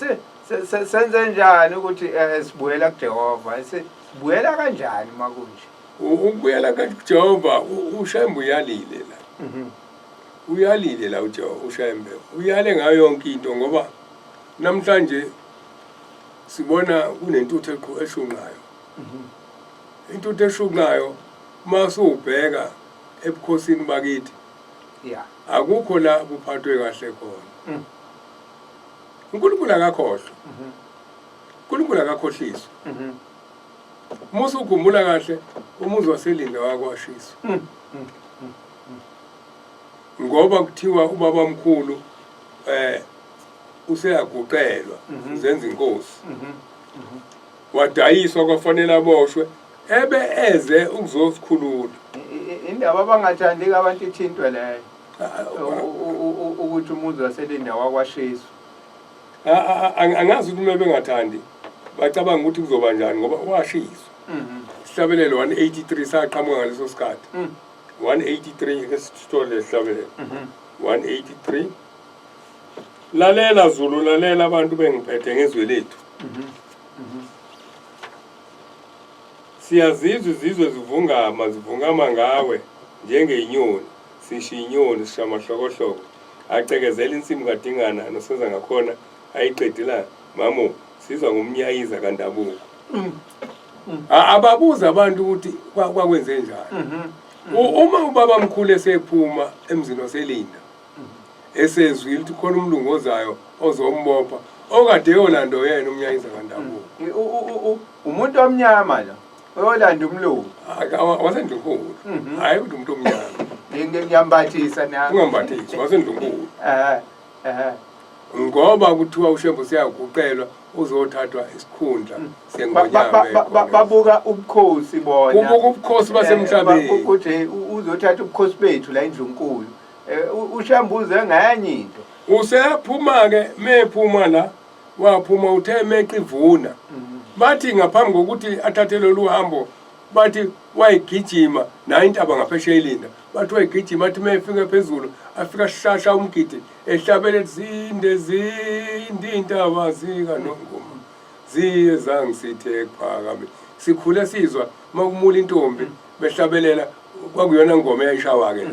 senze njani ukuthi sibuyela kuJehova sibuyela kanjani makunje ukubuyela kuJehova uShembe uyalile la uyalile la uShembe uyale ngayo yonke into ngoba namhlanje sibona kunentuthu eshunqayo intuthu eshunqayo masubheka ebukhosini bakithi akukho la buphathwe kahle khona uNkulunkulu akakhohlwa uNkulunkulu akakhohliswa musu ukhumbula kahle umuzi waselinda wakwashiswa ngoba kuthiwa ubaba omkhulu useyaguqelwa zenza inkosi wadayiswa kwafanele aboshwe eze ukuzosikhulula indaba abangathandi abantu ithintwe leyo ukuthi umuzi waselinda wakwashiswa angazi ukuthi uma bengathandi bacabanga ukuthi kuzoba njani ngoba washiswa isihlabelelo 183 saqhamuka ngaleso sikhathi 183 esithole isihlabelelo 183 lalela Zulu lalela abantu bengiphethe ngezwe lethu siyazizwa izizwe zivungama ngawe njengenyoni sisho inyoni sishamahlokohloko acekezela insimu kadingana nosenza ngakhona ayiqedela mamo sizwa ngomnyayiza kandabuko ababuza abantu ukuthi kwakwenze njani uma ubaba omkhulu esephuma emzini waselinda esezwile ukuthi khona umlungu ozayo ozombopha okade yolando yena umnyayiza kandabuko umuntu omnyama la oyolanda umlungu wasendlunkulu hayi ukuthi umuntu omnyama ngiyambathisa na ungambathisi wasendlunkulu ngoba kuthiwa uShembe siyaguqelwa uzothathwa isikhundla sengonyama babuka ubukhosi bona ubuka ubukhosi basemhlabeni ukuthi uzothatha ubukhosi bethu la endlunkulu uShembe uze nganye into usephuma ke mephuma la waphuma uthe meqa ivuna bathi ngaphambi kokuthi athathe lolu hambo bathi wayigijima nayo intaba ngaphesheya elinda bathi wayigijima athi mefika phezulu afika shasha umgidi ehlabele zinde intaba zika nongoma ziye zangisithe kuphakame sikhule sizwa makumula intombi behlabelela kwakuyona ingoma eyayishawa ke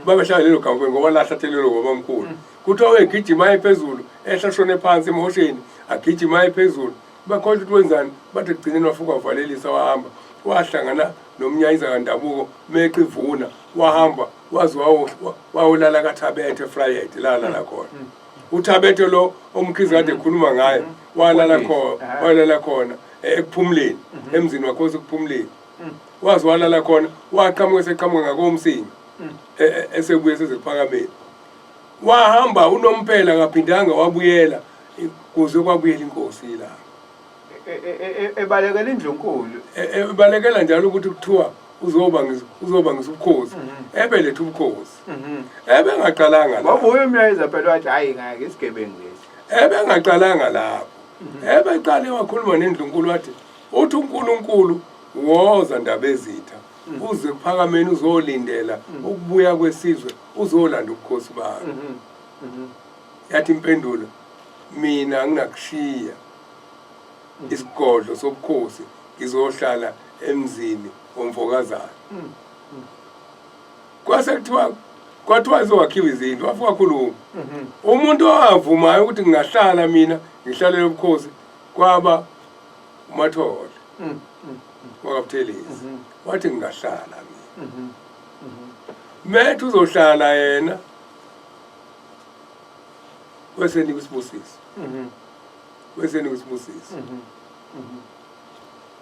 babehlala lelo gambo ngoba lahlathelelo ngobamkhulu kuthiwa wegijima ephezulu ehlashone phansi emosheni agijima ephezulu bakhohle ukuthi wenzani bathi kugcineni wafuka wavalelisa wahamba wahlangana nomnyayiza kandabuko meqa ivuna wahamba wazi wawolala kaThabethe Friday lala khona uThabethe lo omkhizi kade ekhuluma ngaye walala khona ekuphumuleni emzini wakho sekuphumuleni wazi walala khona waqhamuka seqhamuka ngakomsinga esebuye seziphakameni wahamba unomphela kaphindanga wabuyela kuze kwabuyela inkosi la ebalekela indlunkulu ebalekela njalo ukuthi kuthiwa uzoba ngisubukhosi ebelethe ubukhosi ebengaqalanga la wabuye umyayeza phela wathi hayi ngeke isigebengu lesi ebengaqalanga lapho ebeqale wakhuluma nendlunkulu wathi uthi uNkulunkulu woza ndaba ezitha uze kuphakameni uzolindela ukubuya kwesizwe uzolanda ubukhosi bakhe. Yathi impendulo, mina nginakushiya isigodlo sobukhosi ngizohlala emzini womfokazana. Kwathiwa izowakhiwa izinto wafuka kakhulu. Umuntu owavumayo ukuthi ngingahlala mina ngihlalele ubukhosi kwaba uMathole wakabuthelezi. Wathi ngingahlala mina. Methu uzohlala yena wesenika isibusiso. Wesenika isibusiso.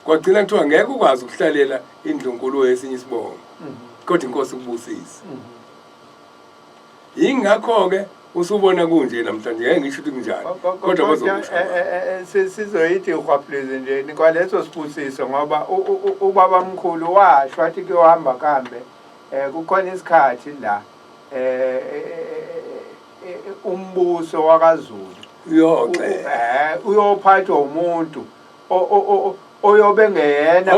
Kwagcina kuthiwa ngeke ukwazi ukuhlalela indlunkulu yesinye isibongo. Kodwa inkosi kubusisa. Ingakho-ke usubona kunje namhlanje ngeke ngisho ukuthi kunjani. Kodwa bazokusho. Sizoyithi uhwaphilize nje kwaleso sibusiso ngoba ubabamkhulu washo wathi kuyohamba kambe kukhona isikhathi la umbuso wakaZulu uyophathwa umuntu oyobe ngeyena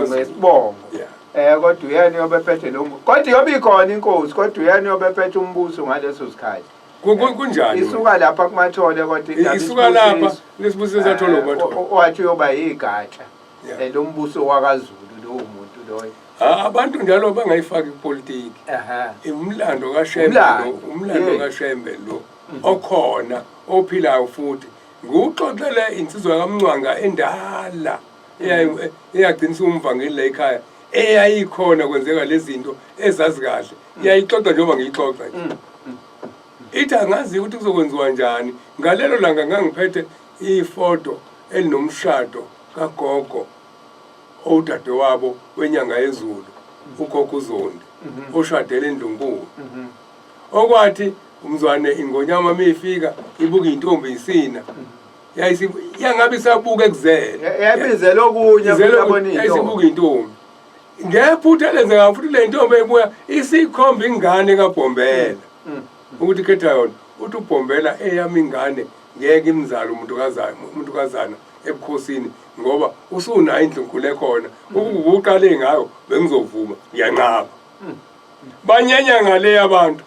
ngesibongo. Kodwa uyena uyobephethe lo mbuso. Kodwa iyobe ikhona inkosi kodwa uyena uyobephethe umbuso ngaleso sikhathi. Kunjani? Isuka lapha kuMathole kodwa isuka lapha lesibusiso sathola uMathole. Wathi uyoba yigatsha lo mbuso wakaZulu lo muntu loyo. Abantu njalo bangayifaki ipolitiki. Umlando kaShembe lo, umlando kaShembe lo okhona ophilayo futhi. Nguxoxele insizwa kaMncwanga endala eyagcinisa umvangeli la ekhaya eyayikhona kwenzeka lezi zinto ezazi kahle. Iyayixoxa njengoba ngiyixoxa nje. Ithi angazi ukuthi kuzokwenziwa njani. Ngalelo langa ngangiphethe ifoto elinomshado kagogo odadewabo wenyanga yezulu ugogo uZondi oshadele eNdlunkulu. Okwathi umzwane ingonyama mefika ibuka intombi isina yangabe isabuka ekuzela yabizela okunye abona isibuka intombi ngephutha lenzeka futhi le ntombi ebuya isikhomba ingane kaBhombela ukuthi khetha yona uthi uBhombela eyami ingane ngeke imzala umuntu kazana ebukhosini ngoba usunayo indlunkulu ekhona ukuqale ngayo bengizovuma ngiyanqaba. Banyanya ngale abantu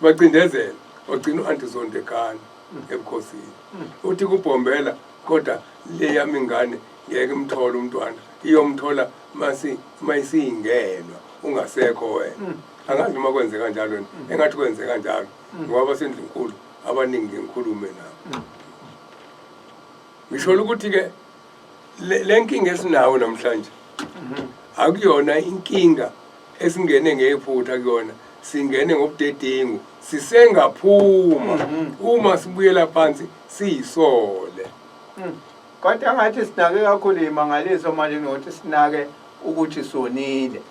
bacindezela ogcina uAnti Zondekana ebukhosini uthi kuBhombela kodwa le yami ingane ngeke imthola umntwana iyomthola mayisiyingenwa ungasekho wena. Angazi noma kwenzeka kanjalo engathi kwenzeka kanjalo ngoba sendlunkulu abaningi ngikhulume nabo. Ngisho ukuthi ke lenkinga esinawo namhlanje akuyona inkinga esingene ngephutha kuyona singene ngobudedengu sisengaphuma uma sibuyela phansi siyisole. Kodwa ngathi sinake kakhulu imangaliso manje ngokuthi sinake ukuthi sonile.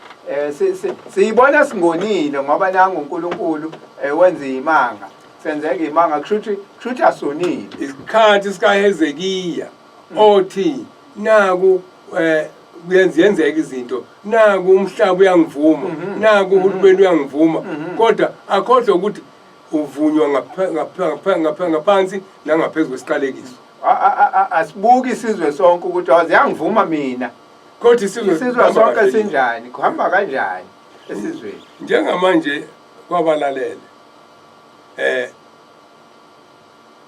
Siyibona singonile ngoba nangu uNkulunkulu wenza imanga. Senzeka imanga kushuthi asonile. Isikhathi sikaHezekiya othi naku yenzeka izinto naku umhlaba uyangivuma naku uhulumeni uyangivuma kodwa akhohlwe ukuthi uvunywa ngaphansi nangaphezulu kwesiqalekiso. Asibuki isizwe sonke ukuthi awaziyangivuma mina. Kodwa isizwe sonke sinjani kuhamba kanjani esizweni njengamanje kwabalalele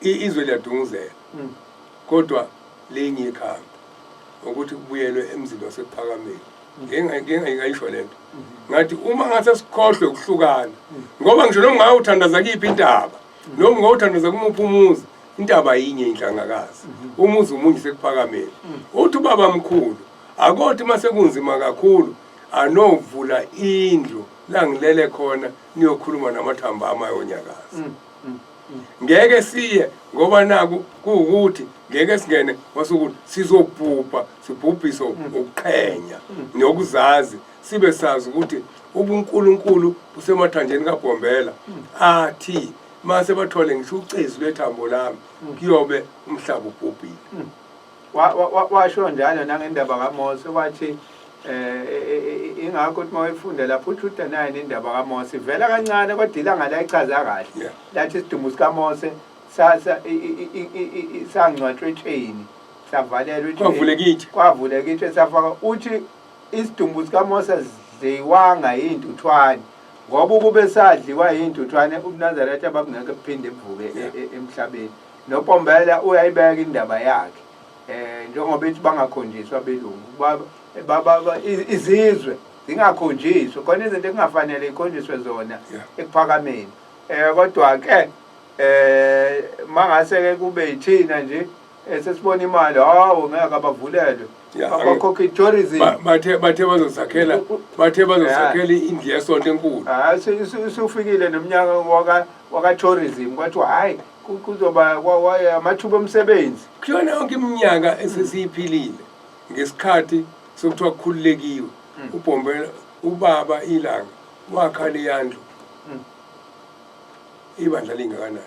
izwe liyadunguzela kodwa linye ikhamba ukuthi kubuyelwe emzini wasephakameni. Ngingayisho lento ngathi uma ngathi sikhohlwe ukuhlukana ngoba ngisho noma ngawuthandaza kiphi intaba noma ngawuthandaza kumuphi umuzi intaba yinye inhlangakazi umuzi umunye sekuphakameni. Uthi ubaba mkhulu akothi mase kunzima kakhulu anovula indlu la ngilele khona niyokhuluma namathamba amayonyakazi. Ngeke siye ngoba naku kuukuthi ngeke singene wasukuthi sizobhubha sibhubhiso ukuqhenya nokuzazi sibe sazi ukuthi ubuNkulunkulu busemathanjeni kaBhombela athi mase bathole ngisho ucezu lethambo lami kuyobe umhlaba ubhubhile. Washo njalo nangendaba kaMose wathi ingakho ukuthi mawefunda lapho uJuda naye indaba kaMose ivela kancane kodwa ilanga la ichaza kahle lathi isidumo sikaMose sangcwatshwe etheni savalelwa kwavuleka itshe safaka uthi isidumbu sikaMoses ziyiwanga yintuthwane ngoba ukube sadliwa yintuthwane uNazaretha babungeke kuphinde evuke emhlabeni noPombela uyayibeka indaba yakhe njengoba ethi bangakhonjiswa belungu baba izizwe zingakhonjiswa khona izinto ekungafanele ikhonjiswe zona ekuphakameni kodwa ke mangase ke kube yithina nje sesibona imali hawo ngeke abavulelwe abakhokhi tourism bathe bazozakhela indlu yesonto enkulu usufikile nomnyaka waka tourism kwathi hayi kuzoba amathuba omsebenzi kuyona yonke iminyaka esesiyiphilile ngesikhathi sokuthiwa kukhululekiwe uBombela ubaba ilanga wakhala yandlu ibandla lingakanani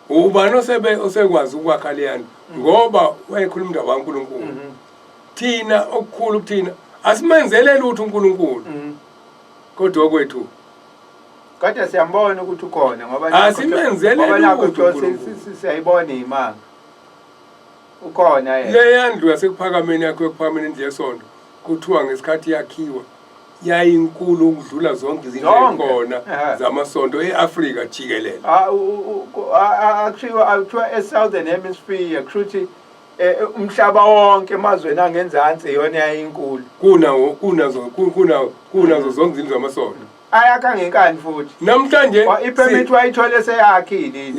ubani osekwazi ukwakhala yandlu ngoba wayekhuluma indaba kaNkulunkulu thina okukhulu kuthina asimenzele lutho uNkulunkulu kodwa okwethu kodwa siyambona ukuthi ukhona ngoba asimenzele lutho siyayibona imanga ukhona yena le yandlu yasekuphakameni yakho ekuphakameni indlu yesonto kuthiwa ngesikhathi yakhiwa yayinkulu ukudlula zonke izinto ekhona zamasonto eAfrika jikelele akuthiwa eSouthern Hemisphere kushuthi umhlaba wonke emazweni angenzansi iyona yayinkulu kunazo zonke izindlu zamasonto ayakha ngenkani futhi namhlanje ipermit wayithole seyakhile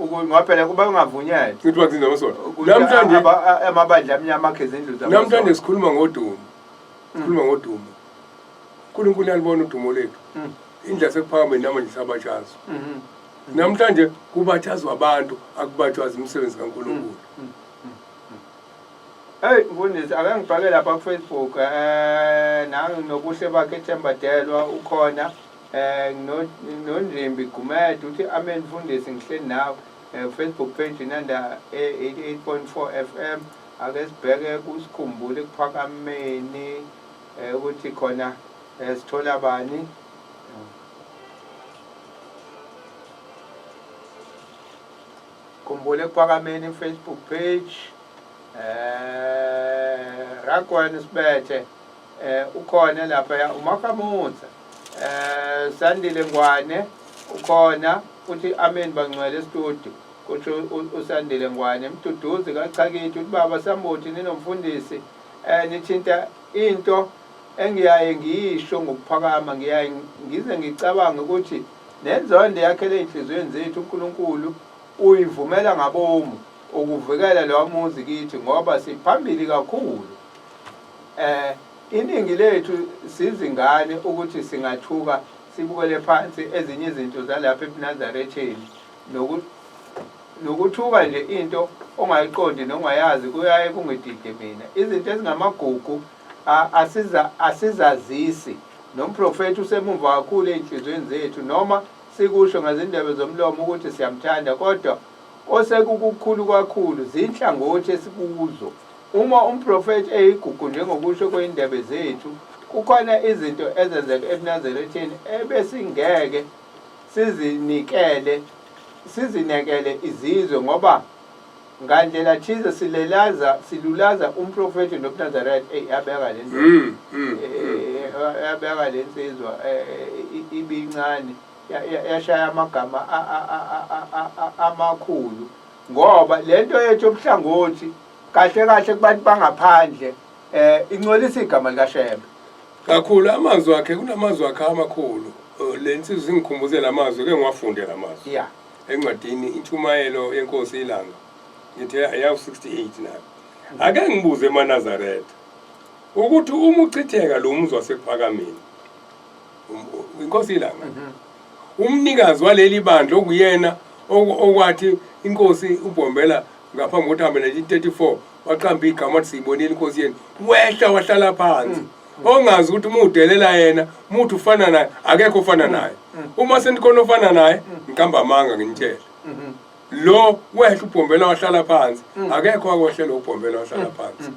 ngoba phela kuba ungavunyelwe ukuthi bakuzindlu zamasonto namhlanje amabandla amnyama akhe izindlu zamasonto namhlanje sikhuluma ngodumo uNkulunkulu uyalibona udumo lethu indlela sekuphakameni namanje sabatshazwa namhlanje kubatshazwa abantu akubatshazwa umsebenzi kaNkulunkulu hey mfundisi ake ngibhake lapha ku Facebook nangu nobuhle bakhe Thembadelwa ukhona noNdrimbi Gumede uthi amen mfundisi ngihleli nawe Facebook page inanda 88.4 FM ake sibheke kusikhumbule kuphakameni ukuthi khona sithola bani kumbule kuphakameni Facebook page Rakwane Sibethe ukhona lapha uMakamutsa Sandile Ngwane ukhona uthi amen bangcwele studio kuthi uSandile Ngwane Mduduzi kaChakithi uthi baba Sambothi ninomfundisi nithinta into engiyaye ngiyisho ngokuphakama ngiyaye ngize ngicabanga ukuthi nenzondo yakhele inhlizweni zethu uNkulunkulu uyivumela ngabomu ukuvikela lo muzi kithi ngoba siphambili kakhulu iningi lethu sizingane ukuthi singathuka sibukele phansi ezinye izinto zalapha eNazaretheni nokuthuka nje into ongayiqondi nongayazi kuyaye kungidide mina izinto ezingamagugu asizazisi nomprofeti usemumva kakhulu enhlizweni zethu noma sikusho ngazindebe zomlomo ukuthi siyamthanda kodwa osekukukhulu kakhulu zinhlangothi esikuzo uma umprofeti eyigugu njengokusho kwendebe zethu kukhona izinto ezenzeka eNazaretheni ebesingeke sizinekele izizwe ngoba ngandlela thize silulaza umprofeti noNazaretha yabeka lento yabeka lensizwa ibincane yashaya amagama amakhulu ngoba lento yethu obuhlangothi kahle kubantu bangaphandle ingcolisa igama likaShembe kakhulu amazwi akhe kunamazwi akhe amakhulu lensizwe zingikhumbuzela amazwi ke ngiwafundela amazwi encwadini intshumayelo yenkosi ilanga ngithi ayawu 68 nayo ake ngibuze eNazaretha ukuthi uma uchitheka lo muzwa sekuphakameni inkosi ilanga umnikazi waleli bandla okuyena okwathi inkosi uBombela ngaphambi kokuthi hambe 1934 waqamba igama athi siyibonile inkosi yena wehla wahlala phansi ongazi ukuthi umudelela yena umuntu ufana naye akekho ufana naye uma senikhona ufana naye ngihamba amanga nginitshela lo wehla uBombela wahlala phansi akekho akwehlela uBombela wahlala phansi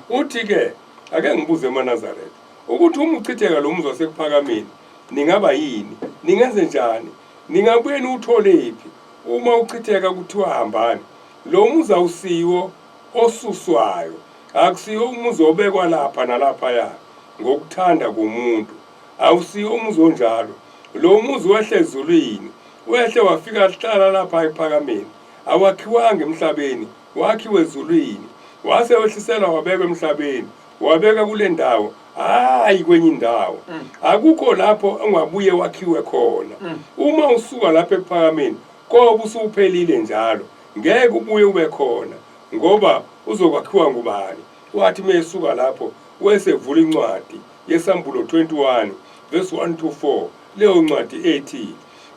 uthi ke ake ngibuze eNazaretha ukuthi uma uchitheka lo muzwa sekuphakameni ningaba yini ningenze njani ningabuye utholephi uma uchitheka kuthiwa hambani lo muza usiwo osuswayo akusiyo umuzi obekwa lapha nalapha ya ngokuthanda komuntu awusiyo umuzi onjalo lo muzi wehle ezulwini wehle wafika hlala lapha ephakameni awakhiwanga emhlabeni wakhiwe ezulwini wase wehlisela wabeka emhlabeni wabeka kule ndawo hayi kwenye indawo akukho lapho ungabuye wakhiwe khona uma usuka lapha ephakameni kobe usuphelile njalo ngeke ubuye ube khona ngoba uzokwakhiwa ngubani wathi mesuka lapho wesevula incwadi yesambulo 21 verse 1 to 4 leyo ncwadi ethi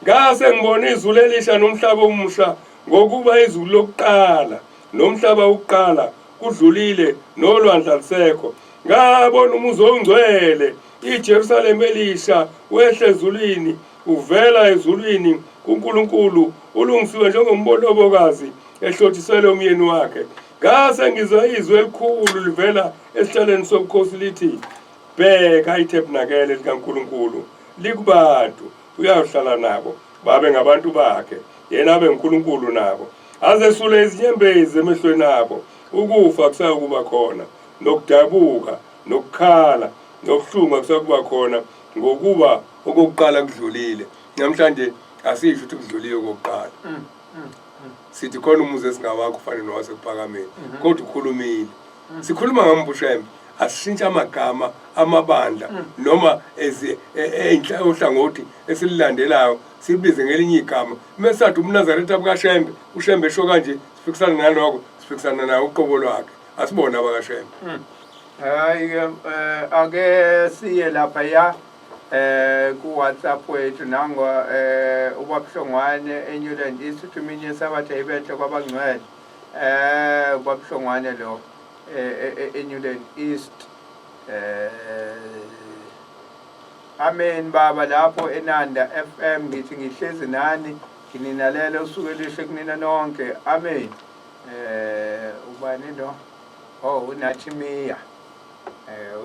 ngase ngibona izulu elisha nomhlaba omusha ngokuba izulu lokuqala nomhlaba wokuqala kudlulile nolwandle lisekho ngabona umuzi ongcwele iJerusalem elisha wehle ezulwini uvela ezulwini kuNkulunkulu ulungisiwe njengombonobokazi ehlothiselwe umyeni wakhe ngase ngizwa izwi elikhulu livela esihlalweni sobukhosi lithi bheka itabernacle likaNkulunkulu likubantu uyahlala nabo babe ngabantu bakhe yena abe uNkulunkulu nabo azesule izinyembezi emehlweni abo ukufa kusakuba khona nokudabuka nokukhala nokuhlunga kusakuba khona ngokuba okokuqala kudlulile namhlanje asisho ukuthi kudlulile okokuqala sithi khona umuzi esingawakho kufanele nowasephakameni kodwa ukhulumile sikhuluma ngambusheMbe asishintsha amagama amabandla noma uhlangothi esililandelayo sibize ngelinye igama mesathi umNazaretha abukaShembe uShembe esho kanje sifikisana naloko sifikisana naye uqobo lwakhe asibona abakaShembe hayi ake siye lapha ya ku WhatsApp wethu nango ubabuhlongwane eNewland East uminye sabatha ibehle kwabangcwele ubabuhlongwane lo eNewland East amen baba lapho eNanda FM ngithi ngihlezi nani ngininalele usuku elihle kunina nonke amen ubani lo uNathimiya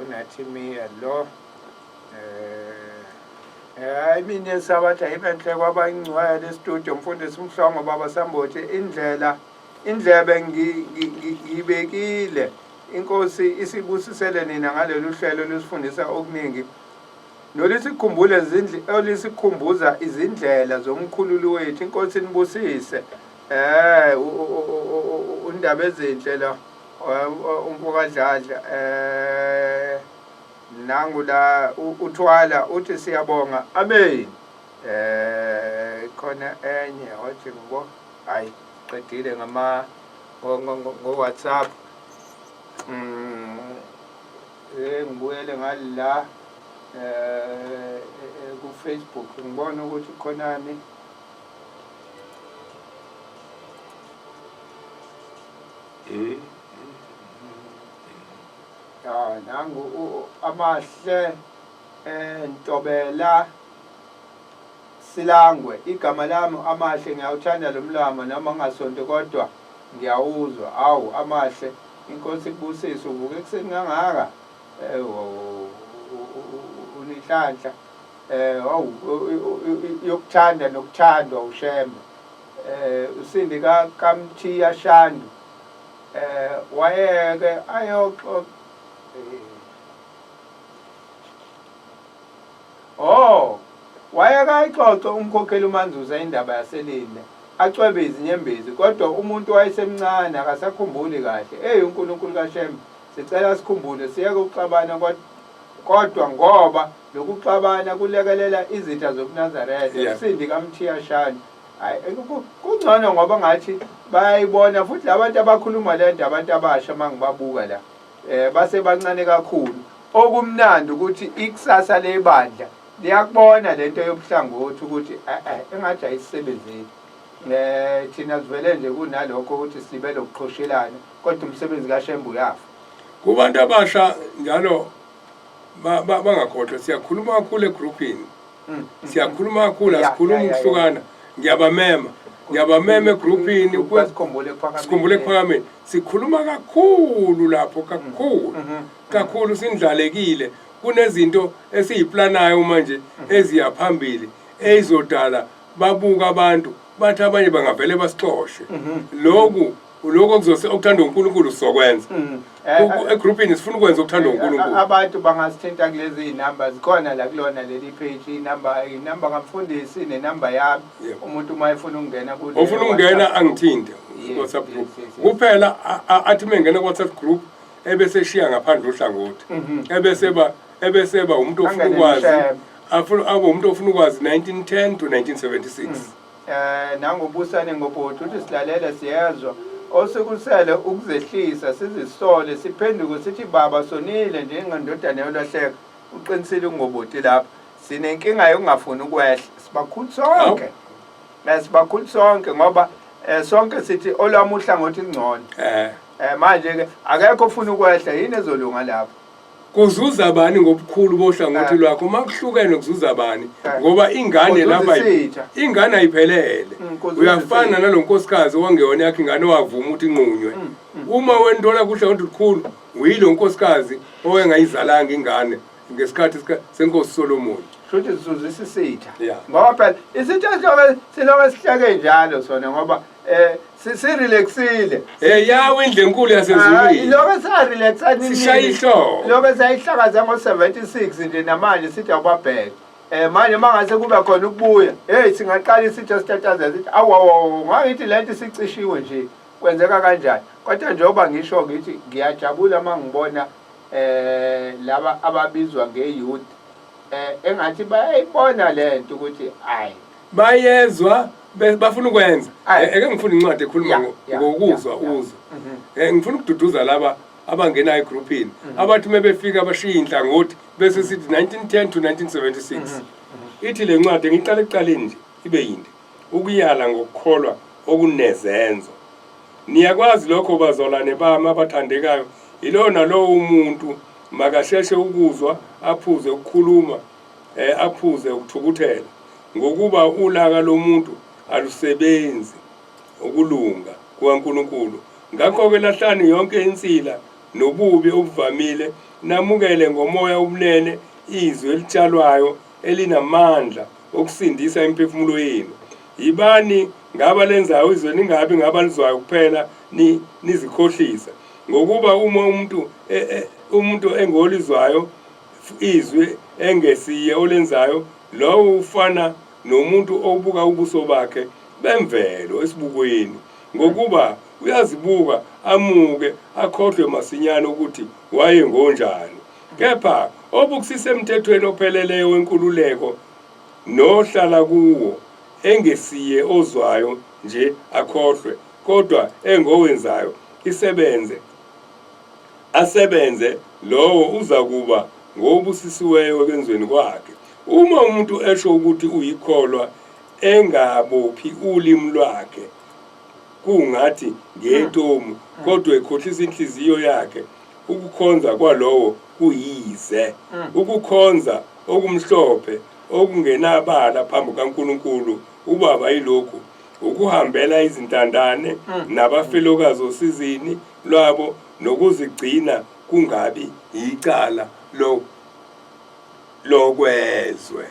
uNathimiya lo mina sabatha ibenhle kwabangcwele studio mfundisi uMhlongo baba Sambothi indlebe ngibekile inkosi isibusisele nina ngalolu hlelo lusifundisa okuningi nolisikhumbuza izindlela zomkhululi wethu inkosi nibusise undaba ezinhle la umpokadladla nangu la uthwala uthi siyabonga amen khona enye wathi ngo hayi qedile ngama ngo WhatsApp ngibuyele ngala ku Facebook ngibona ukuthi khonani nangu amahle Ntobela Silangwe igama lami amahle ngiyawuthanda lo mlamo noma ngasonto kodwa ngiyawuzwa awu amahle inkosi kubusise uvuke kuseni kangaka unihlanhla awu yokuthanda nokuthandwa uShembe usindi kaMthiya Shandu wayeke ayoxoxa wayekayixoxe umkhokheli uManzuza indaba yaselinde acwebe izinyembezi kodwa umuntu wayesemncane akasakhumbuli kahle uNkulunkulu kaShembe sicela sikhumbule siyeke ukuxabana kodwa ngoba lokuxabana kulekelela izitha zobuNazaretha usindi kaMthiya Shandu hayi kungcono ngoba ngathi bayayibona futhi labantu abakhuluma lento abantu abasha mangibabuka la base bancane kakhulu okumnandi ukuthi ikusasa lebandla liyakubona lento yobuhlangothi ukuthi engathi ayisebenzeli thina sivele nje kunalokho ukuthi sibe lokuxhoshelana kodwa umsebenzi kaShembe uyafa kubantu abasha njalo bangakhohlwa siyakhuluma kakhulu egroupini siyakhuluma kakhulu asikhuluma ukuhlukana ngiyabamema egroupini sikhumbule ephakameni sikhuluma kakhulu lapho kakhulu sindlalekile kunezinto esiyiplanayo manje eziyaphambili ezodala babuka abantu bathi abanye bangavele basixoshe lokhu uloko kuzose okuthanda uNkulunkulu sokwenza egroupini sifuna ukwenza okuthanda uNkulunkulu. Abantu bangasithinta kulezi inamba zikhona la kulona leli page inamba kamfundisi nenamba yami umuntu uma efuna ukungena kule ofuna ukungena angithinte WhatsApp group kuphela athi mengena WhatsApp group ebese shiya ngaphandle uhlangothi ebese ba umuntu ofuna ukwazi umuntu ofuna ukwazi 1910 to 1976 nangobusane ngobhuti uthi silalela siyezwa osekusele ukuzehlisa sizisole siphenduke sithi baba sonile njengandodana yolahleka uqinisile ngobhuti lapha sinenkinga yokungafuni ukwehla sibakhulu sonke sibakhulu sonke ngoba sonke sithi olwami uhlangothi ngcono manje ke akekho ufuna ukwehla yini ezolunga lapha kuzuza bani ngobukhulu bohlangothi lwakho makuhlukene kuzuza bani ngoba ingane lapha ingane ayiphelele uyafana nalonkosikazi owangeyona yakhe ingane wavuma ukuthi inqunywe uma wentola kuhlangothi likhulu uyilo nkosikazi owengayizalanga ingane ngesikhathi senkosi Solomon futhi sizuzisa isitha ngoba phela isitha siloko sihleke njalo sona ngoba sirelaxile yawo indle enkulu yasezulwini lokho sarelaxani sishayihlo lokho sayihlakaza ngo76 nje namanje sithi awubabheke manje mangase kuba khona ukubuya singaqala isitha sitathaza sithi awu ngayithi lento sicishiwe nje kwenzeka kanjani kodwa njengoba ngisho ngithi ngiyajabula mangibona laba ababizwa ngeyouth engathi bayayibona lento ukuthi hayi bayezwa bafuna ukwenza eke ngifuna incwadi ekhuluma ngokuzwa uzwa ngifuna ukududuza laba abangena egroupini abathi mebefika abashiya inhlangothi bese sithi 1910 to 1976 ithi le ncwadi ngiqala ekuqaleni nje ibe yinde ukuyala ngokukholwa okunezenzo niyakwazi lokho bazolane bami abathandekayo ilona lo umuntu makasheshe ukuzwa aphuze ukukhuluma aphuze ukuthukuthela ngokuba ulaka lomuntu alusebenzi ukulunga kuNkulunkulu ngakho ke lahlani yonke insila nobubi obuvamile namukele ngomoya ubunene izwi elitshalwayo elinamandla okusindisa imphefumulo yenu yibani ngaba lenzayo izwe ningabi ngabalizwayo kuphela nizikhohlisa ngokuba uma umuntu engolizwayo izwi engesiye olenzayo lowo ufana nomuntu obuka ubuso bakhe bemvelo esibukweni ngokuba uyazibuka amuke akhohlwe masinyane ukuthi waye ngonjani kepha obukusise emthethweni opheleleyo wenkululeko nohlala kuwo engesiye ozwayo nje akhohlwe kodwa engowenzayo asebenze lowo uzakuba ngobusisiweyo ekwenzweni kwakhe uma umuntu esho ukuthi uyikholwa engabophi ulimi lwakhe kungathi ngetomu kodwa ekhohlisa inhliziyo yakhe ukukhonza kwalowo kuyize ukukhonza okumhlophe okungenabala phambi kaNkulunkulu ubaba yilokhu ukuhambela izintandane nabafelokazi osizini lwabo nokuzigcina kungabi icala lokwezwe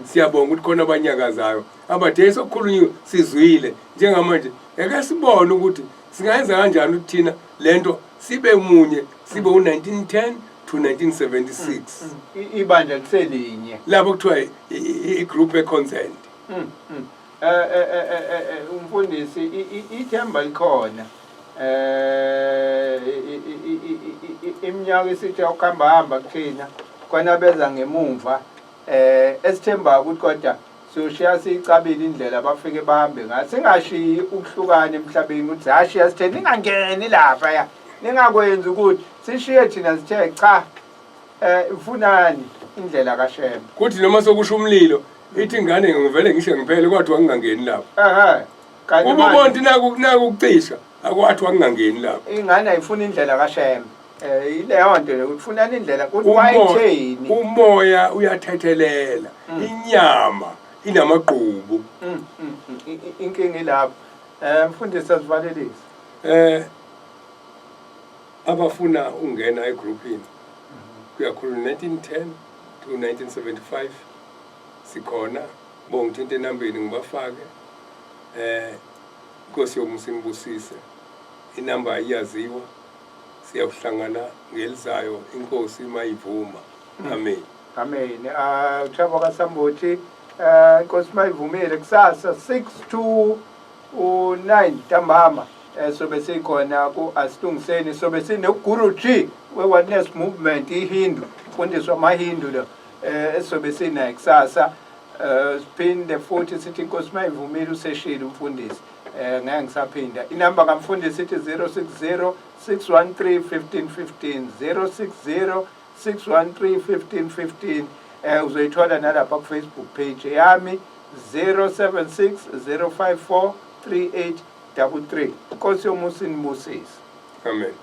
siyabonga ukuthi khona abanyakazayo abathi sokukhulunyiwe sizwile njengamanje ake sibone ukuthi singayenza kanjani ukuthi thina lento sibe munye sibe u1910 to 1976 ibandla liselinye lapho kuthiwa igroup econcerned umfundisi ithemba likhona iminyaka isithi ukuhamba hamba kuthina khona beza ngemumva esithemba ukuthi kodwa siyoshiya siyicabile indlela abafike bahambe ngayo singashiyi ukuhlukana emhlabeni ukuthi hashiya sithe ningangeni lapha ya ningakwenzi ukuthi sishiye thina sithe cha ufunani indlela kaShembe kuthi noma sokusho umlilo ithi ingane ngivele ngisho ngiphele kodwa ngingangeni lapha uma bonke naku ukucisha akwathi ngingangeni lapha ingane ayifuna indlela kaShembe ileyo nto ukufunana indlela ukuthi wayitheni umoya uyathethelela inyama inamagqubu inkinga ilapho mfundisi asivalelise abafuna ungena egroupini kuyakhulu 1910 to 1975 sikhona bongithinta enambeni ngibafake Inkosi yomusinibusise. Inamba iyaziwa. Siyawuhlangana ngelizayo inkosi mayivuma. Amen. Amen. Chabo kaSambothi inkosi mayivumile kusasa 6 to 9 ntambama sobe sikhona ku Asitunguseni sobe sineguru G we-Oneness Movement iHindu fundiswa amaHindu lo esobe sina kusasa siphinde futhi sithi inkosi mayivumile useshile umfundisi ngeke ngisaphinda inamba kamfundisi sithi 060 613 1515 060 613 1515 uzoyithola nalapha ku Facebook page yami 076 054 3833 Nkosi yomusi nibusise. Amen.